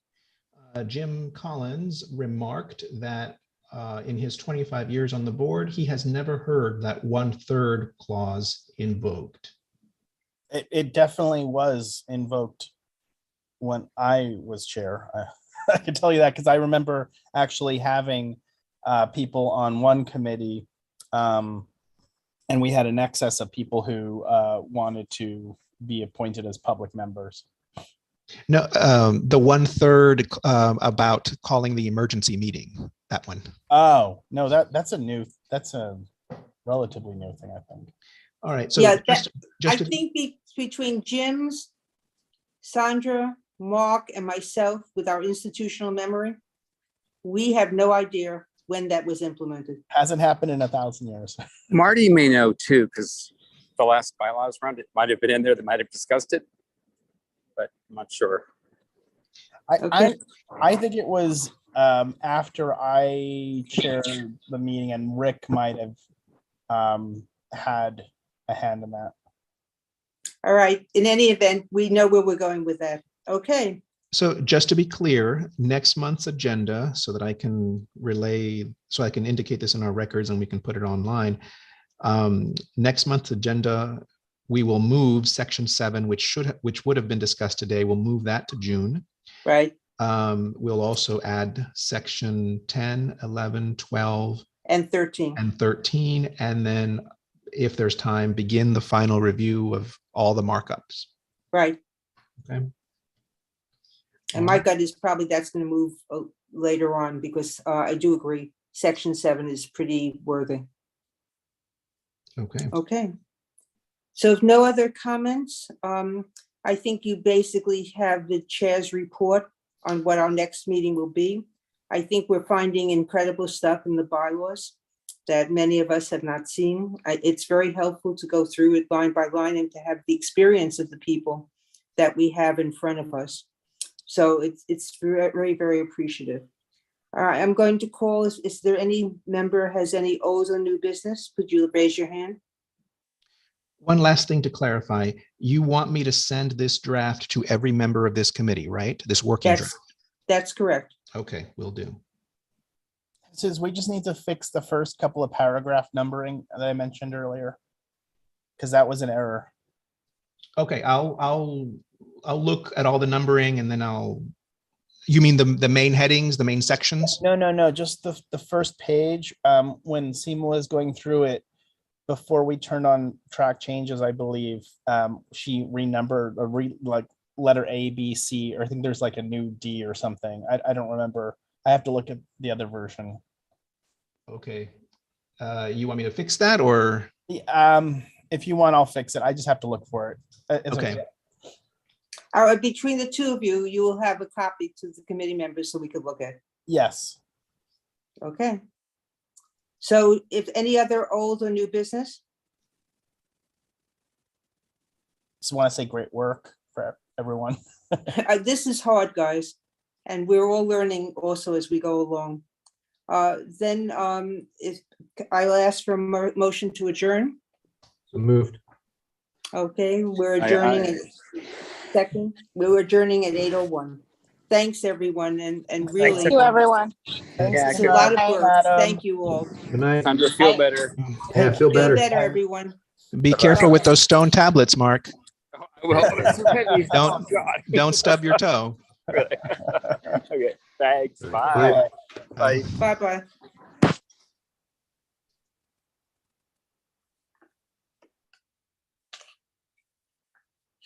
Jim Collins remarked that in his 25 years on the board, he has never heard that 1/3 clause invoked. It definitely was invoked when I was chair. I can tell you that because I remember actually having people on one committee, and we had an excess of people who wanted to be appointed as public members. No, the 1/3 about calling the emergency meeting, that one. Oh, no, that's a relatively new thing, I think. All right, so Yeah, just I think between Jim's, Sandra, Mark, and myself, with our institutional memory, we have no idea when that was implemented. Hasn't happened in 1,000 years. Marty may know too, because the last bylaws round, it might have been in there, that might have discussed it, but I'm not sure. I think it was after I chaired the meeting, and Rick might have had a hand in that. All right, in any event, we know where we're going with that. Okay, so just to be clear, next month's agenda, so that I can indicate this in our records and we can put it online. Next month's agenda, we will move section 7, which would have been discussed today. We'll move that to June. right, We'll also add section 10, 11, 12, and 13. and 13, and then if there's time, begin the final review of all the markups. Right. Okay. And my gut is probably that's going to move later on, because I do agree, section 7 is pretty worthy. Okay. Okay. So if no other comments, I think you basically have the chair's report on what our next meeting will be. I think we're finding incredible stuff in the bylaws that many of us have not seen. It's very helpful to go through it line by line and to have the experience of the people that we have in front of us. So it's very, very appreciative. All right, I'm going to call, is there any member has any old or new business? Could you raise your hand? One last thing to clarify, you want me to send this draft to every member of this committee, right? This working draft? That's correct. Okay, will do. Says we just need to fix the first couple of paragraph numbering that I mentioned earlier, because that was an error. Okay, I'll look at all the numbering and then you mean the main headings, the main sections? No, just the first page. When Seema is going through it, before we turned on track changes, I believe she renumbered like letter A, B, C, or I think there's like a new D or something. I don't remember. I have to look at the other version. Okay. You want me to fix that, or? If you want, I'll fix it. I just have to look for it. It's Okay. All right, between the two of you, you will have a copy to the committee members so we could look at it. Yes. Okay. So if any other old or new business? Just want to say great work for everyone. This is hard, guys, and we're all learning also as we go along. Then if I'll ask for a motion to adjourn. So moved. Okay, we're adjourning at second. We're adjourning at 8:01. Thanks, everyone, and really. Thank you, everyone. It's a lot of work. Thank you all. Good night. Time to feel better. Yeah, feel better. Feel better, everyone. Be careful with those stone tablets, Mark. Well, Don't stub your toe. Okay, thanks. Bye. Bye. Bye. Bye-bye.